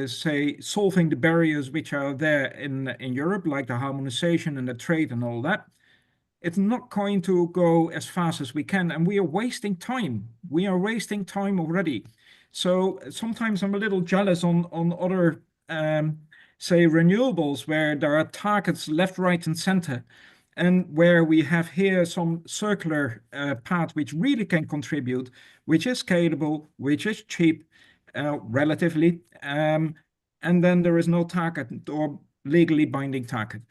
say, solving the barriers which are there in Europe, like the harmonization and the trade and all that, it's not going to go as fast as we can, and we are wasting time. We are wasting time already. So sometimes I'm a little jealous on other, say, renewables, where there are targets left, right, and center, and where we have here some circular path which really can contribute, which is scalable, which is cheap, relatively, and then there is no target or legally binding target.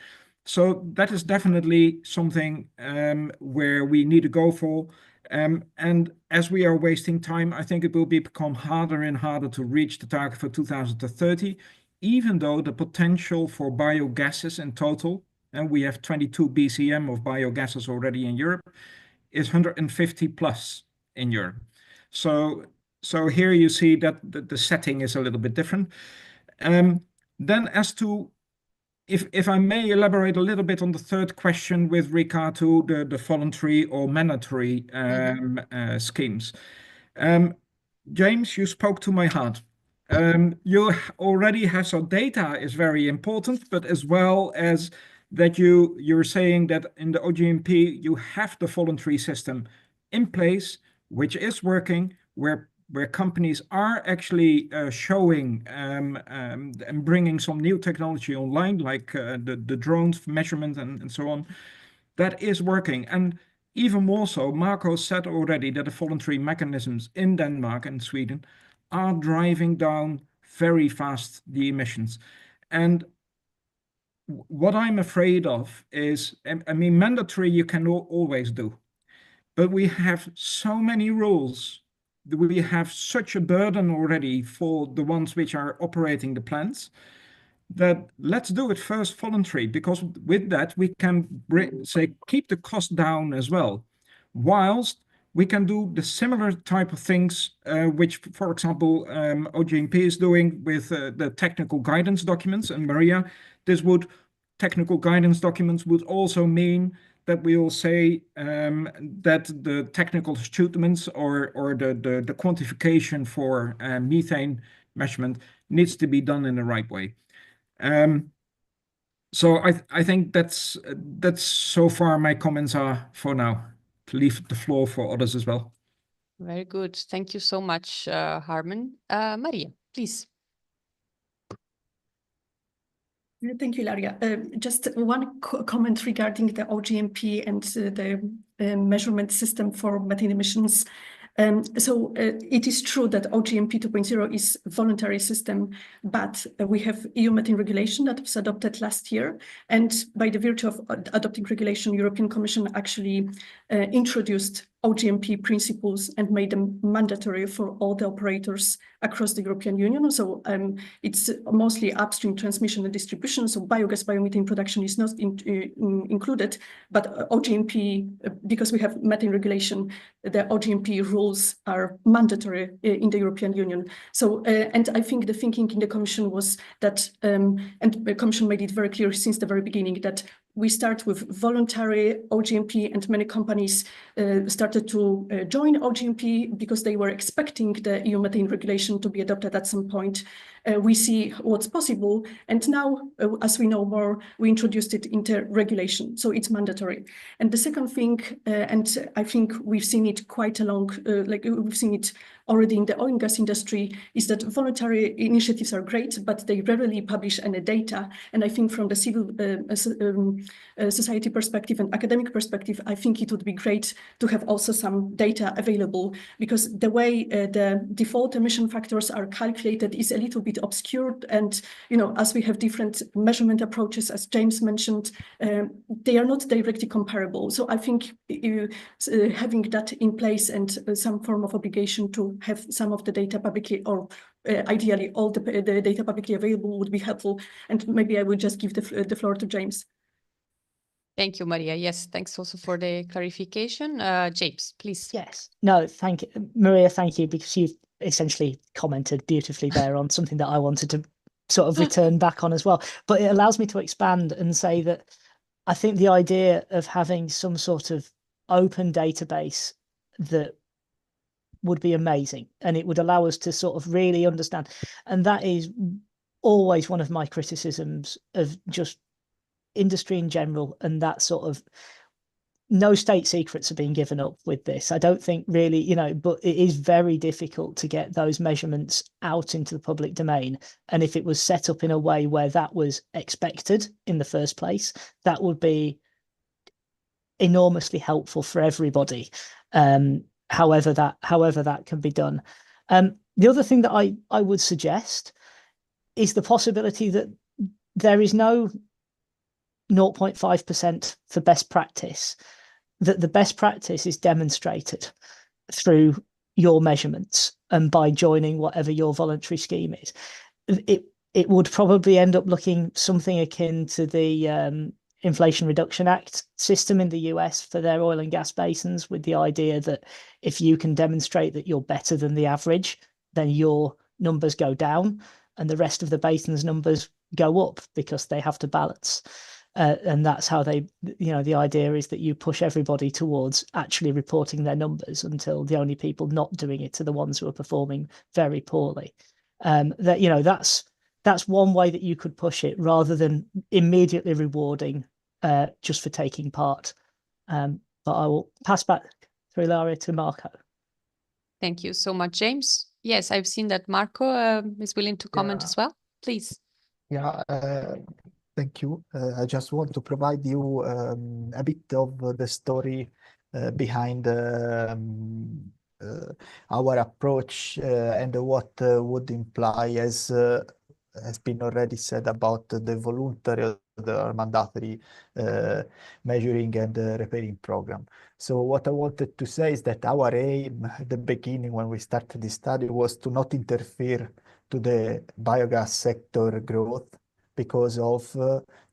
So that is definitely something where we need to go for. And as we are wasting time, I think it will become harder and harder to reach the target for 2030, even though the potential for biogases in total, and we have 22 BCM of biogases already in Europe, is 150 plus in Europe. So here you see that the setting is a little bit different. Then as to, if I may elaborate a little bit on the third question with regard to the voluntary or mandatory schemes. James, you spoke to my heart. You already have, so data is very important, but as well as that you're saying that in the OGMP you have the voluntary system in place, which is working, where companies are actually showing and bringing some new technology online, like the drones measurement and so on, that is working. And even more so, Marco said already that the voluntary mechanisms in Denmark and Sweden are driving down very fast the emissions. And what I'm afraid of is, I mean, mandatory you can always do, but we have so many rules. We have such a burden already for the ones which are operating the plants, that let's do it first voluntary, because with that we can keep the cost down as well, whilst we can do the similar type of things which, for example, OGMP is doing with the technical guidance documents. And Maria, technical guidance documents would also mean that we will say that the technical statements or the quantification for methane measurement needs to be done in the right way. So I think that's so far my comments are for now. To leave the floor for others as well. Very good. Thank you so much, Harman. Maria, please. Thank you, Ilaria. Just one comment regarding the OGMP and the measurement system for methane emissions. So it is true that OGMP 2.0 is a voluntary system, but we have EU methane regulation that was adopted last year. And by the virtue of adopting regulation, European Commission actually introduced OGMP principles and made them mandatory for all the operators across the European Union. So it's mostly upstream transmission and distribution. So biogas, biomethane production is not included, but OGMP, because we have methane regulation, the OGMP rules are mandatory in the European Union. So, and I think the thinking in the Commission was that, and the Commission made it very clear since the very beginning that we start with voluntary OGMP, and many companies started to join OGMP because they were expecting the EU methane regulation to be adopted at some point. We see what's possible, and now, as we know more, we introduced it into regulation, so it's mandatory. And the second thing, and I think we've seen it quite along, like we've seen it already in the oil and gas industry, is that voluntary initiatives are great, but they rarely publish any data. And I think from the civil society perspective and academic perspective, I think it would be great to have also some data available, because the way the default emission factors are calculated is a little bit obscured. And, you know, as we have different measurement approaches, as James mentioned, they are not directly comparable. So I think having that in place and some form of obligation to have some of the data publicly, or ideally all the data publicly available, would be helpful. And maybe I will just give the floor to James. Thank you, Maria. Yes, thanks also for the clarification. James, please. Yes. No, thank you, Maria. Thank you, because you've essentially commented beautifully there on something that I wanted to sort of return back on as well. But it allows me to expand and say that I think the idea of having some sort of open database that would be amazing, and it would allow us to sort of really understand. And that is always one of my criticisms of just industry in general, and that sort of no state secrets are being given up with this. I don't think really, you know, but it is very difficult to get those measurements out into the public domain. And if it was set up in a way where that was expected in the first place, that would be enormously helpful for everybody. However that can be done. The other thing that I would suggest is the possibility that there is no 0.5% for best practice, that the best practice is demonstrated through your measurements and by joining whatever your voluntary scheme is. It would probably end up looking something akin to the Inflation Reduction Act system in the US for their oil and gas basins, with the idea that if you can demonstrate that you're better than the average, then your numbers go down and the rest of the basin's numbers go up because they have to balance. And that's how they, you know, the idea is that you push everybody towards actually reporting their numbers until the only people not doing it are the ones who are performing very poorly. That, you know, that's one way that you could push it, rather than immediately rewarding just for taking part. But I will pass back through Ilaria to Marco. Thank you so much, James. Yes, I've seen that Marco is willing to comment as well. Please. Yeah, thank you. I just want to provide you a bit of the story behind our approach and what would imply, as has been already said, about the voluntary or mandatory measuring and repairing program. So what I wanted to say is that our aim at the beginning when we started this study was to not interfere to the biogas sector growth, because of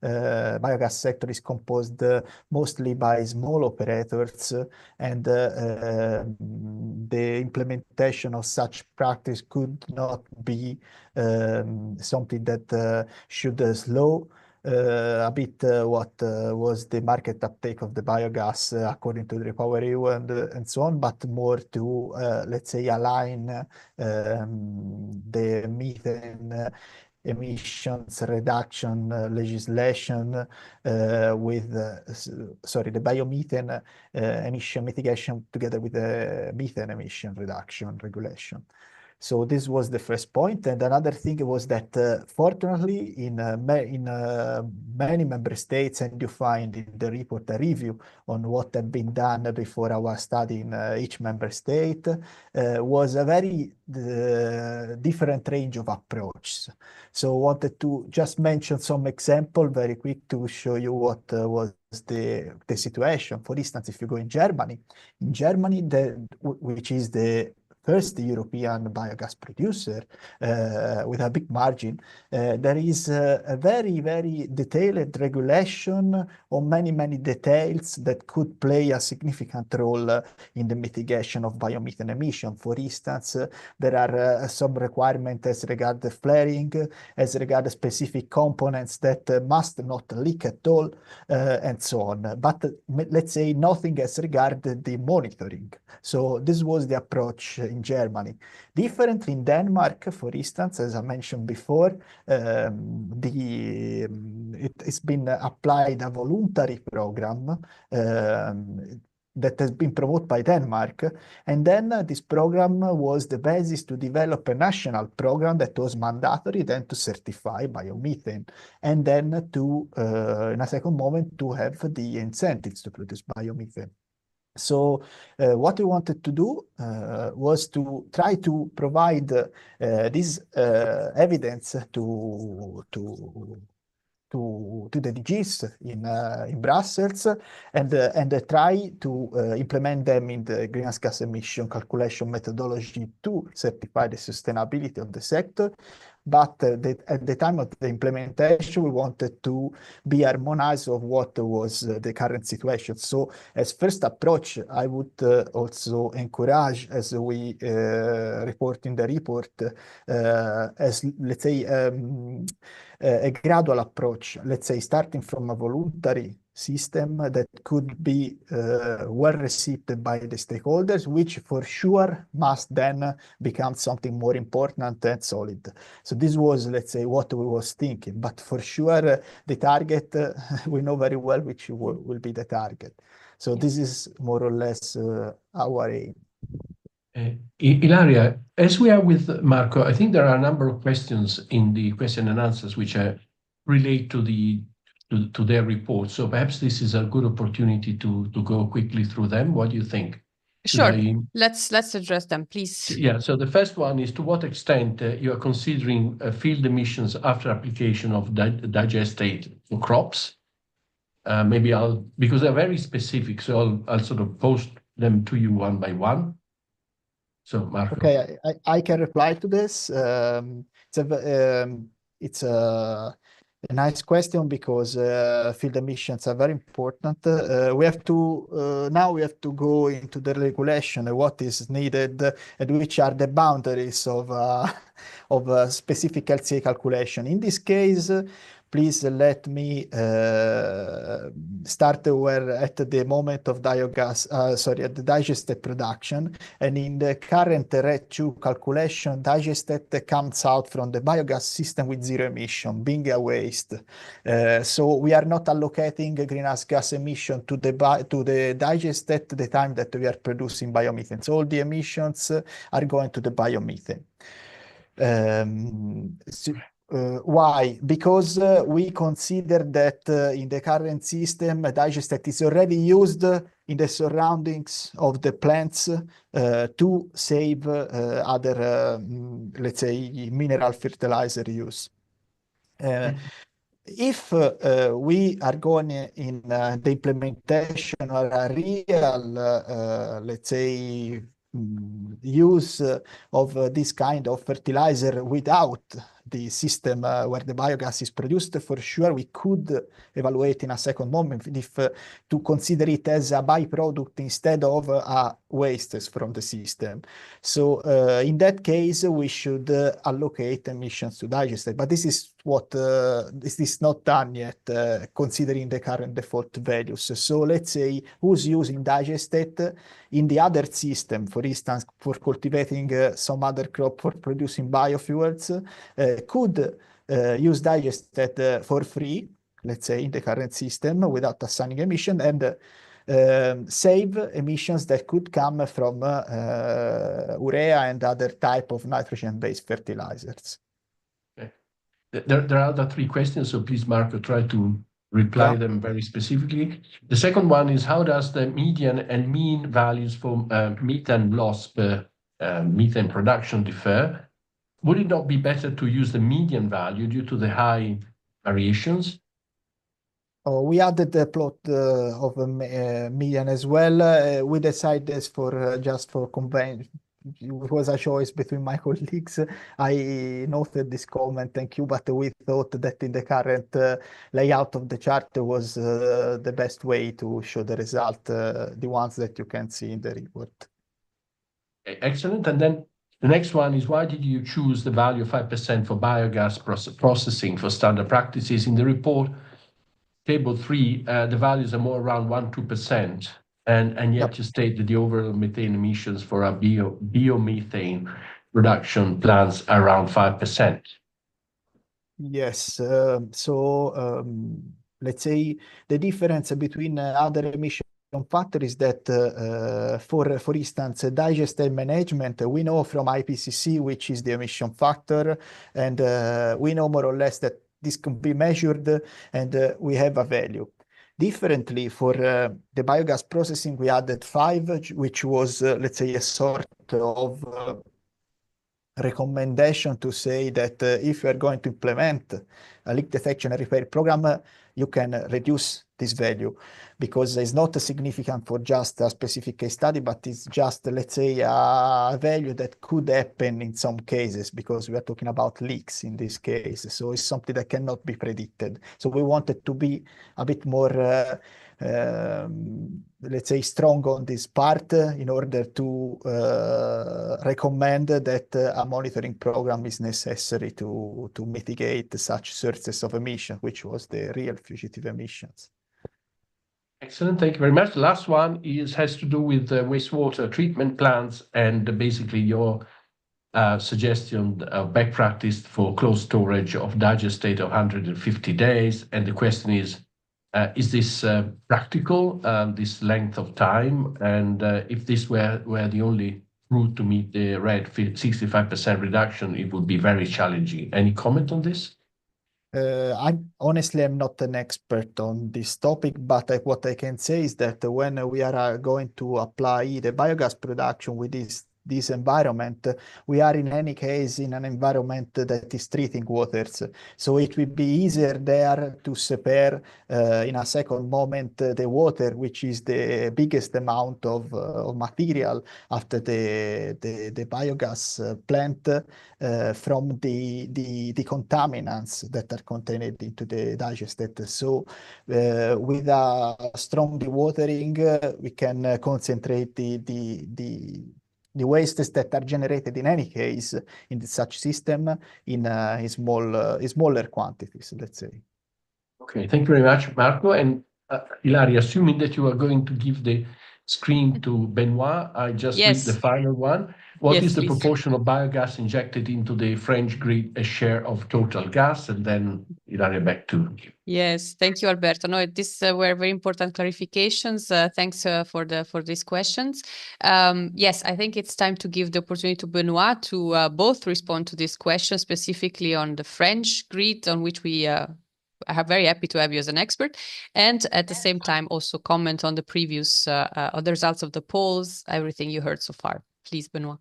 biogas sector is composed mostly by small operators, and the implementation of such practice could not be something that should slow a bit what was the market uptake of the biogas according to the REPowerEU and so on, but more to let's say align the methane emissions reduction legislation with the biomethane emission mitigation together with the methane emission reduction regulation. So this was the first point. And another thing was that fortunately in many member states, and you find in the report a review on what had been done before our study in each member state, was a very different range of approaches. So I wanted to just mention some example very quick to show you what was the situation. For instance, if you go in Germany, which is the first European biogas producer with a big margin, there is a very, very detailed regulation on many details that could play a significant role in the mitigation of biomethane emission. For instance, there are some requirements as regards the flaring, as regards specific components that must not leak at all, and so on. But let's say nothing as regards the monitoring. So this was the approach in Germany. Differently in Denmark, for instance, as I mentioned before, it's been applied a voluntary program that has been promoted by Denmark. And then this program was the basis to develop a national program that was mandatory then to certify biomethane. And then to, in a second moment, to have the incentives to produce biomethane. So what we wanted to do was to try to provide this evidence to the DGs in Brussels and try to implement them in the greenhouse gas emission calculation methodology to certify the sustainability of the sector. But at the time of the implementation, we wanted to be harmonized of what was the current situation. So as first approach, I would also encourage, as we report in the report, as let's say a gradual approach, let's say starting from a voluntary system that could be well received by the stakeholders, which for sure must then become something more important and solid. So this was, let's say, what we was thinking, but for sure the target, we know very well which will be the target. So this is more or less our aim. Ilaria, as we are with Marco, I think there are a number of questions in the question and answers which relate to their report. So perhaps this is a good opportunity to go quickly through them. What do you think? Sure. Let's address them, please. Yeah. So the first one is, to what extent you are considering field emissions after application of digestate for crops? Maybe because they're very specific, so I'll sort of post them to you one by one. So Marco. Okay, I can reply to this. It's a nice question because field emissions are very important. We have to now we have to go into the regulation and what is needed and which are the boundaries of specific LCA calculation. In this case, please let me start where at the moment of biogas, at the digestate production. And in the current RED 2 calculation, digestate comes out from the biogas system with zero emission, being a waste. So we are not allocating greenhouse gas emission to the digestate at the time that we are producing biomethane. So all the emissions are going to the biomethane. Why? Because we consider that in the current system, digestate is already used in the surroundings of the plants to save other, let's say, mineral fertilizer use. If we are going in the implementation of a real, let's say, use of this kind of fertilizer without the system where the biogas is produced, for sure we could evaluate in a second moment if to consider it as a byproduct instead of a waste from the system. So in that case, we should allocate emissions to digestate. But this is what this is not done yet, considering the current default values. So let's say who's using digestate in the other system, for instance, for cultivating some other crop for producing biofuels, could use digestate for free, let's say, in the current system without assigning emission, and save emissions that could come from urea and other type of nitrogen-based fertilizers. Okay. There are other three questions, so please, Marco, try to reply them very specifically. The second one is, how does the median and mean values for methane loss per methane production differ? Would it not be better to use the median value due to the high variations? We added the plot of median as well. We decided for just for convenience. It was a choice between my colleagues. I noted this comment, thank you, but we thought that in the current layout of the chart was the best way to show the result, the ones that you can see in the report. Excellent. And then the next one is, why did you choose the value of 5% for biogas processing for standard practices? In the report, table 3, the values are more around 1-2%, and yet you state that the overall methane emissions for our biomethane production plants are around 5%. Yes. Let's say the difference between other emission factors that, for instance, digestate management, we know from IPCC which is the emission factor, and we know more or less that this can be measured and we have a value. Differently, for the biogas processing, we added 5, which was, let's say, a sort of recommendation to say that if you are going to implement a leak detection and repair program, you can reduce this value, because it's not significant for just a specific case study, but it's just, let's say, a value that could happen in some cases, because we are talking about leaks in this case. So it's something that cannot be predicted. So we wanted to be a bit more let's say, strong on this part in order to recommend that a monitoring program is necessary to mitigate such sources of emission, which was the real fugitive emissions. Excellent, thank you very much. The last one has to do with wastewater treatment plants and basically your suggestion of best practice for closed storage of digestate of 150 days. And the question is this practical, this length of time? And if this were the only route to meet the RED 65% reduction, it would be very challenging. Any comment on this? I'm not an expert on this topic, but what I can say is that when we are going to apply the biogas production with this environment, we are in any case in an environment that is treating waters. So it will be easier there to spare in a second moment the water, which is the biggest amount of material after the biogas plant from the contaminants that are contained into the digestate. So with a strong dewatering, we can concentrate the wastes that are generated in any case in such system in smaller quantities, let's say. Okay, thank you very much, Marco. And Ilaria, assuming that you are going to give the screen to Benoit, I just read the Yes. final one. What Yes, is the please. proportion of biogas injected into the French grid as share of total gas? And then Ilaria, back to you. Yes, thank you, Alberto. No, these were very important clarifications. Thanks for these questions. Yes, I think it's time to give the opportunity to Benoit to both respond to this question, specifically on the French grid, on which we are very happy to have you as an expert, and at the same time also comment on the previous on the results of the polls, everything you heard so far. Please, Benoit.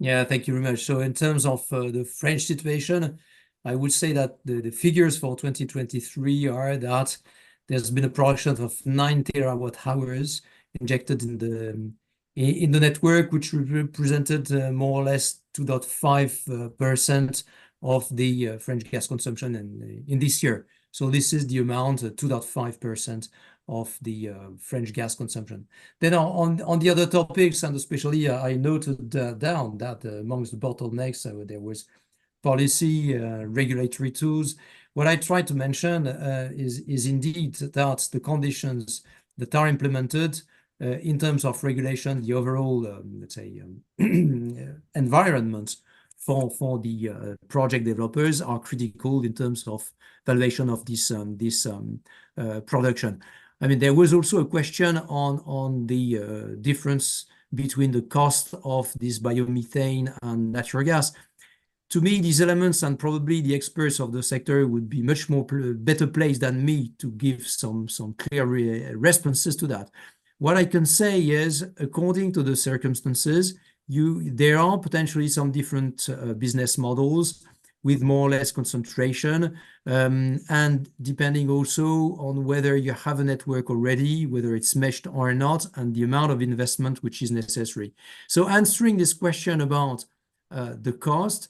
Yeah, thank you very much. So in terms of the French situation, I would say that the figures for 2023 are that there's been a production of 9 terawatt hours injected in the network, which represented more or less 2.5% of the French gas consumption in this year. So this is the amount, 2.5% of the French gas consumption. Then on the other topics, and especially I noted down that amongst the bottlenecks, there was policy, regulatory tools. What I tried to mention is indeed that the conditions that are implemented in terms of regulation, the overall, let's say, environment for the project developers are critical in terms of valuation of this production. I mean, there was also a question on the difference between the cost of this biomethane and natural gas. To me, these elements, and probably the experts of the sector, would be much more better placed than me to give some clear responses to that. What I can say is, according to the circumstances, there are potentially some different business models with more or less concentration, and depending also on whether you have a network already, whether it's meshed or not, and the amount of investment which is necessary. So answering this question about the cost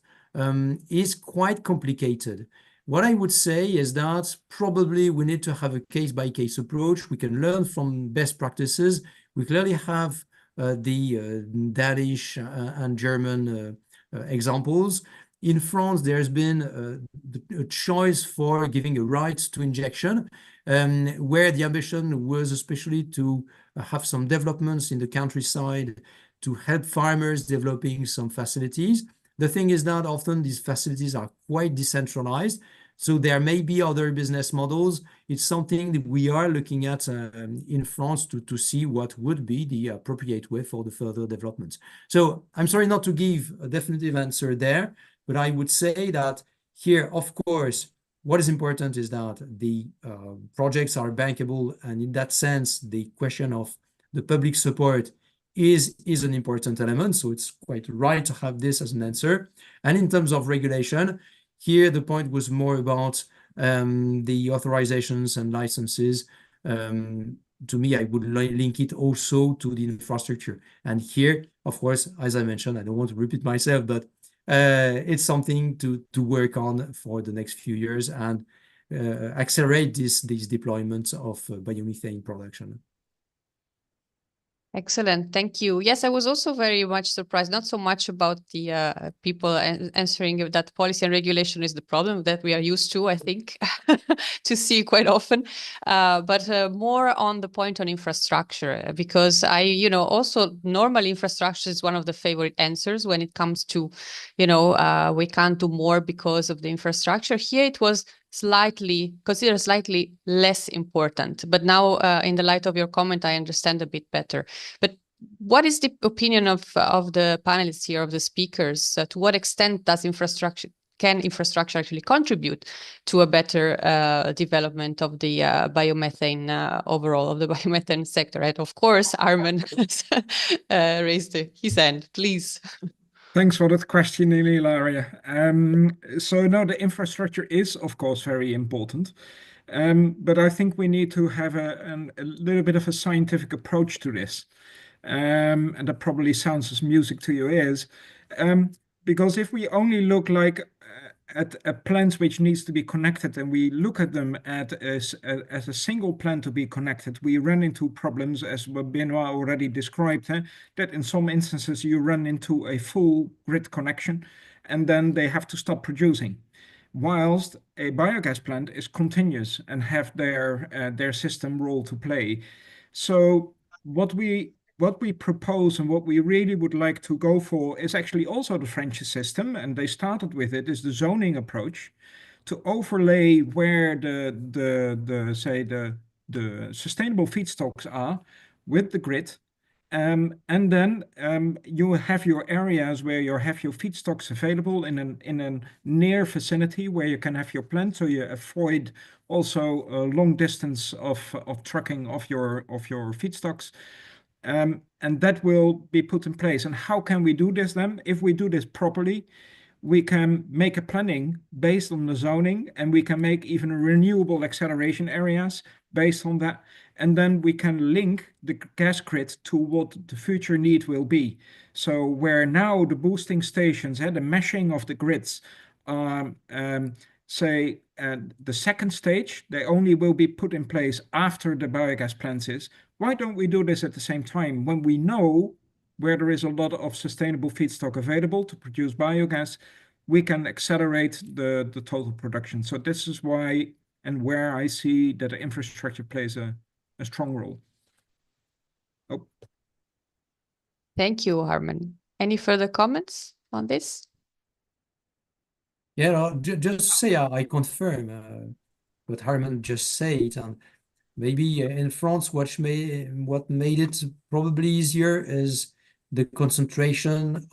is quite complicated. What I would say is that probably we need to have a case-by-case approach. We can learn from best practices. We clearly have the Danish and German examples. In France, there's been a choice for giving a right to injection, where the ambition was especially to have some developments in the countryside to help farmers developing some facilities. The thing is that often these facilities are quite decentralized, so there may be other business models. It's something that we are looking at in France to see what would be the appropriate way for the further developments. So I'm sorry not to give a definitive answer there, but I would say that here, of course, what is important is that the projects are bankable, and in that sense, the question of the public support is an important element. So it's quite right to have this as an answer. And in terms of regulation, here the point was more about the authorizations and licenses. To me, I would link it also to the infrastructure. And here, of course, as I mentioned, I don't want to repeat myself, but it's something to work on for the next few years and accelerate these deployments of biomethane production. Excellent, thank you. Yes, I was also very much surprised, not so much about the people answering that policy and regulation is the problem that we are used to, I think, to see quite often, but more on the point on infrastructure, because also normally infrastructure is one of the favorite answers when it comes to, we can't do more because of the infrastructure. Here it was considered slightly less important. But now, in the light of your comment, I understand a bit better. But what is the opinion of the panelists here, of the speakers? To what extent can infrastructure actually contribute to a better development of the biomethane overall, of the biomethane sector? Right? Of course, Armen raised his hand. Please. Thanks for that question, Ilaria. So no, the infrastructure is, of course, very important. But I think we need to have a little bit of a scientific approach to this. And that probably sounds as music to your ears. Because if we only look at a plant which needs to be connected, and we look at them as a single plant to be connected, we run into problems, as Benoit already described, that in some instances you run into a full grid connection, and then they have to stop producing. whilst a biogas plant is continuous and have their system role to play. So what we propose and what we really would like to go for is actually also the French system, and they started with it, is the zoning approach, to overlay where the sustainable feedstocks are with the grid. And then you have your areas where you have your feedstocks available in a near vicinity where you can have your plant, so you avoid also a long distance of trucking of your feedstocks. And that will be put in place. And how can we do this then? If we do this properly, we can make a planning based on the zoning, and we can make even renewable acceleration areas based on that. And then we can link the gas grid to what the future need will be. So where now the boosting stations and the meshing of the grids, say the second stage, they only will be put in place after the biogas plants is. Why don't we do this at the same time when we know where there is a lot of sustainable feedstock available to produce biogas? We can accelerate the total production. So this is why and where I see that the infrastructure plays a strong role. Oh. Thank you, Harman. Any further comments on this? Yeah, no, just say I confirm what Harman just said. And maybe in France, what made it probably easier is the concentration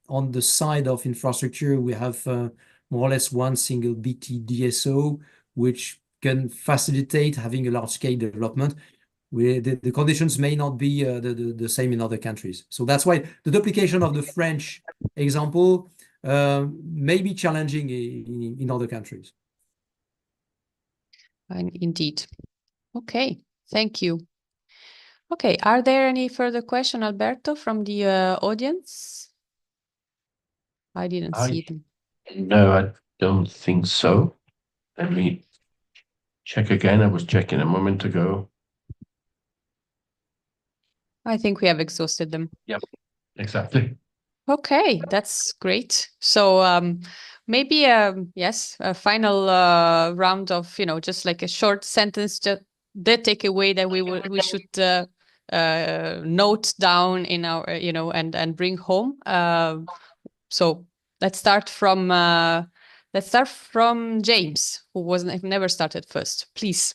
on the side of infrastructure. We have more or less one single BT DSO, which can facilitate having a large-scale development. The conditions may not be the same in other countries. So that's why the duplication of the French example may be challenging in other countries. Indeed. Okay, thank you. Okay, are there any further questions, Alberto, from the audience? I didn't see them. No, I don't think so. Let me check again. I was checking a moment ago. I think we have exhausted them. Yep, exactly. Okay, that's great. So maybe yes, a final round of, just like a short sentence, just the takeaway that we should note down in our, and bring home. So let's start from James, who never started first. Please.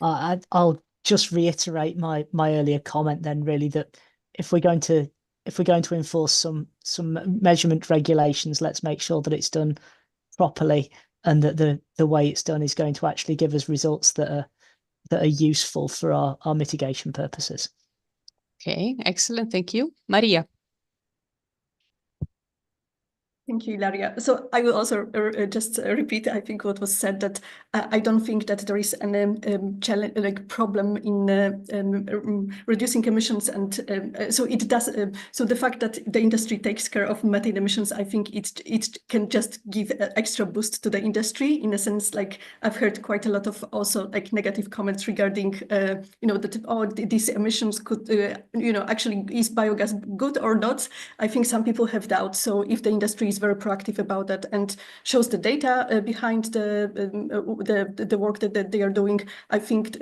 I'll just reiterate my earlier comment then, really, that if we're going to enforce some measurement regulations, let's make sure that it's done properly and that the way it's done is going to actually give us results that are useful for our mitigation purposes. Okay, excellent. Thank you. Maria. Thank you, Ilaria. So I will also just repeat, I think, what was said, that I don't think that there is any challenge, like problem in reducing emissions, and so it does. So the fact that the industry takes care of methane emissions, I think it can just give an extra boost to the industry. In a sense, like I've heard quite a lot of also like negative comments regarding, that these emissions could, actually is biogas good or not? I think some people have doubts. So if the industry is very proactive about that and shows the data behind the work that they are doing, I think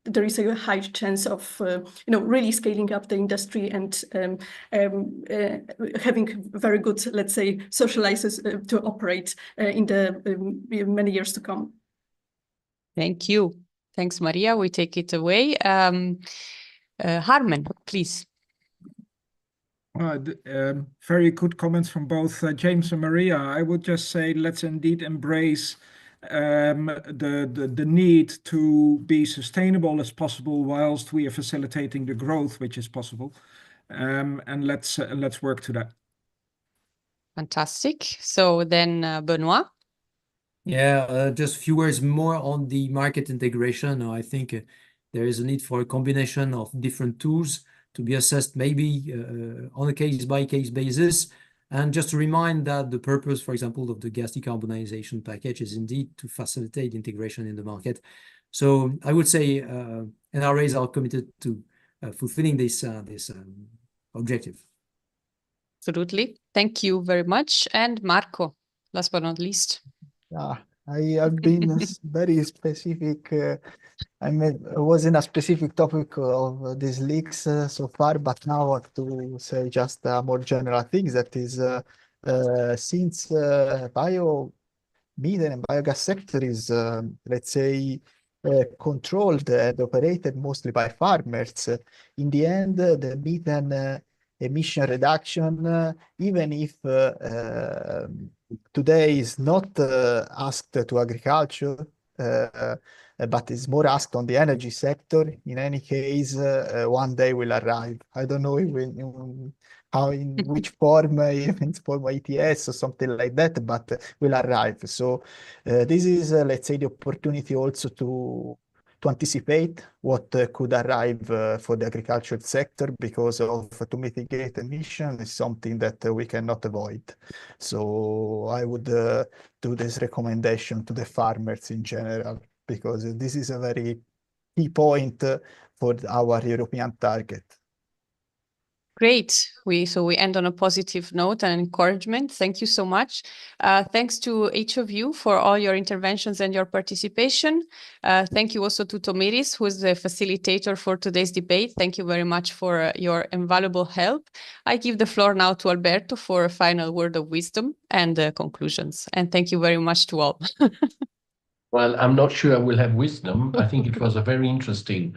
there is a high chance of really scaling up the industry and having very good, let's say, social license to operate in the many years to come. Thank you. Thanks, Maria. We take it away. Harman, please. Very good comments from both James and Maria. I would just say let's indeed embrace the need to be sustainable as possible whilst we are facilitating the growth which is possible, and let's work to that. Fantastic. So then Benoit. Yeah, just a few words more on the market integration. I think there is a need for a combination of different tools to be assessed maybe on a case-by-case basis. And just to remind that the purpose, for example, of the gas decarbonization package is indeed to facilitate integration in the market. So I would say NRAs are committed to fulfilling this objective. Absolutely. Thank you very much. And Marco, last but not least. I have been very specific. I was in a specific topic of these leaks so far, but now I want to say just more general things. That is, since biomethane and biogas sector is, let's say, controlled and operated mostly by farmers, in the end, the methane emission reduction, even if today is not asked to agriculture, but is more asked on the energy sector. In any case, one day will arrive. I don't know in which form, if it's form ETS or something like that, but will arrive. So this is, let's say, the opportunity also to anticipate what could arrive for the agricultural sector, because to mitigate emission is something that we cannot avoid. So I would do this recommendation to the farmers in general, because this is a very key point for our European target. Great. So we end on a positive note and encouragement. Thank you so much. Thanks to each of you for all your interventions and your participation. Thank you also to Tomiris, who is the facilitator for today's debate. Thank you very much for your invaluable help. I give the floor now to Alberto for a final word of wisdom and conclusions. And thank you very much to all. Well, I'm not sure I will have wisdom. I think it was a very interesting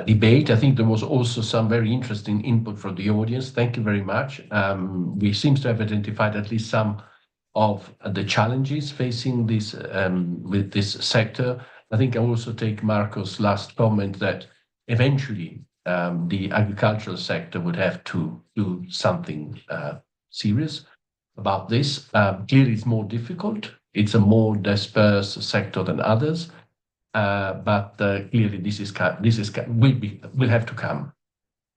debate. I think there was also some very interesting input from the audience. Thank you very much. We seem to have identified at least some of the challenges facing this with this sector. I think I also take Marco's last comment that eventually the agricultural sector would have to do something serious about this. Clearly, it's more difficult. It's a more dispersed sector than others. But clearly will have to come.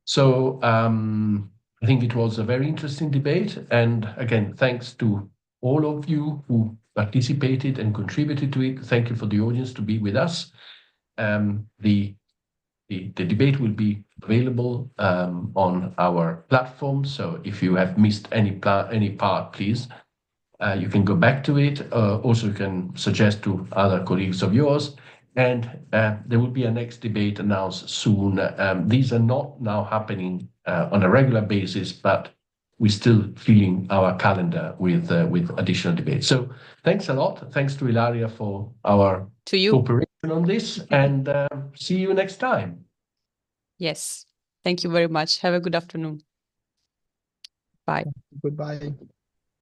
So I think it was a very interesting debate, and again, thanks to all of you who participated and contributed to it. Thank you for the audience to be with us. The debate will be available on our platform. So if you have missed any part, please. You can go back to it. Also, you can suggest to other colleagues of yours. And there will be a next debate announced soon. These are not now happening on a regular basis, but we're still filling our calendar with additional debates. So thanks a lot. Thanks to Ilaria for our cooperation on this, and see you next time. Yes. Thank you very much. Have a good afternoon. Bye. Goodbye.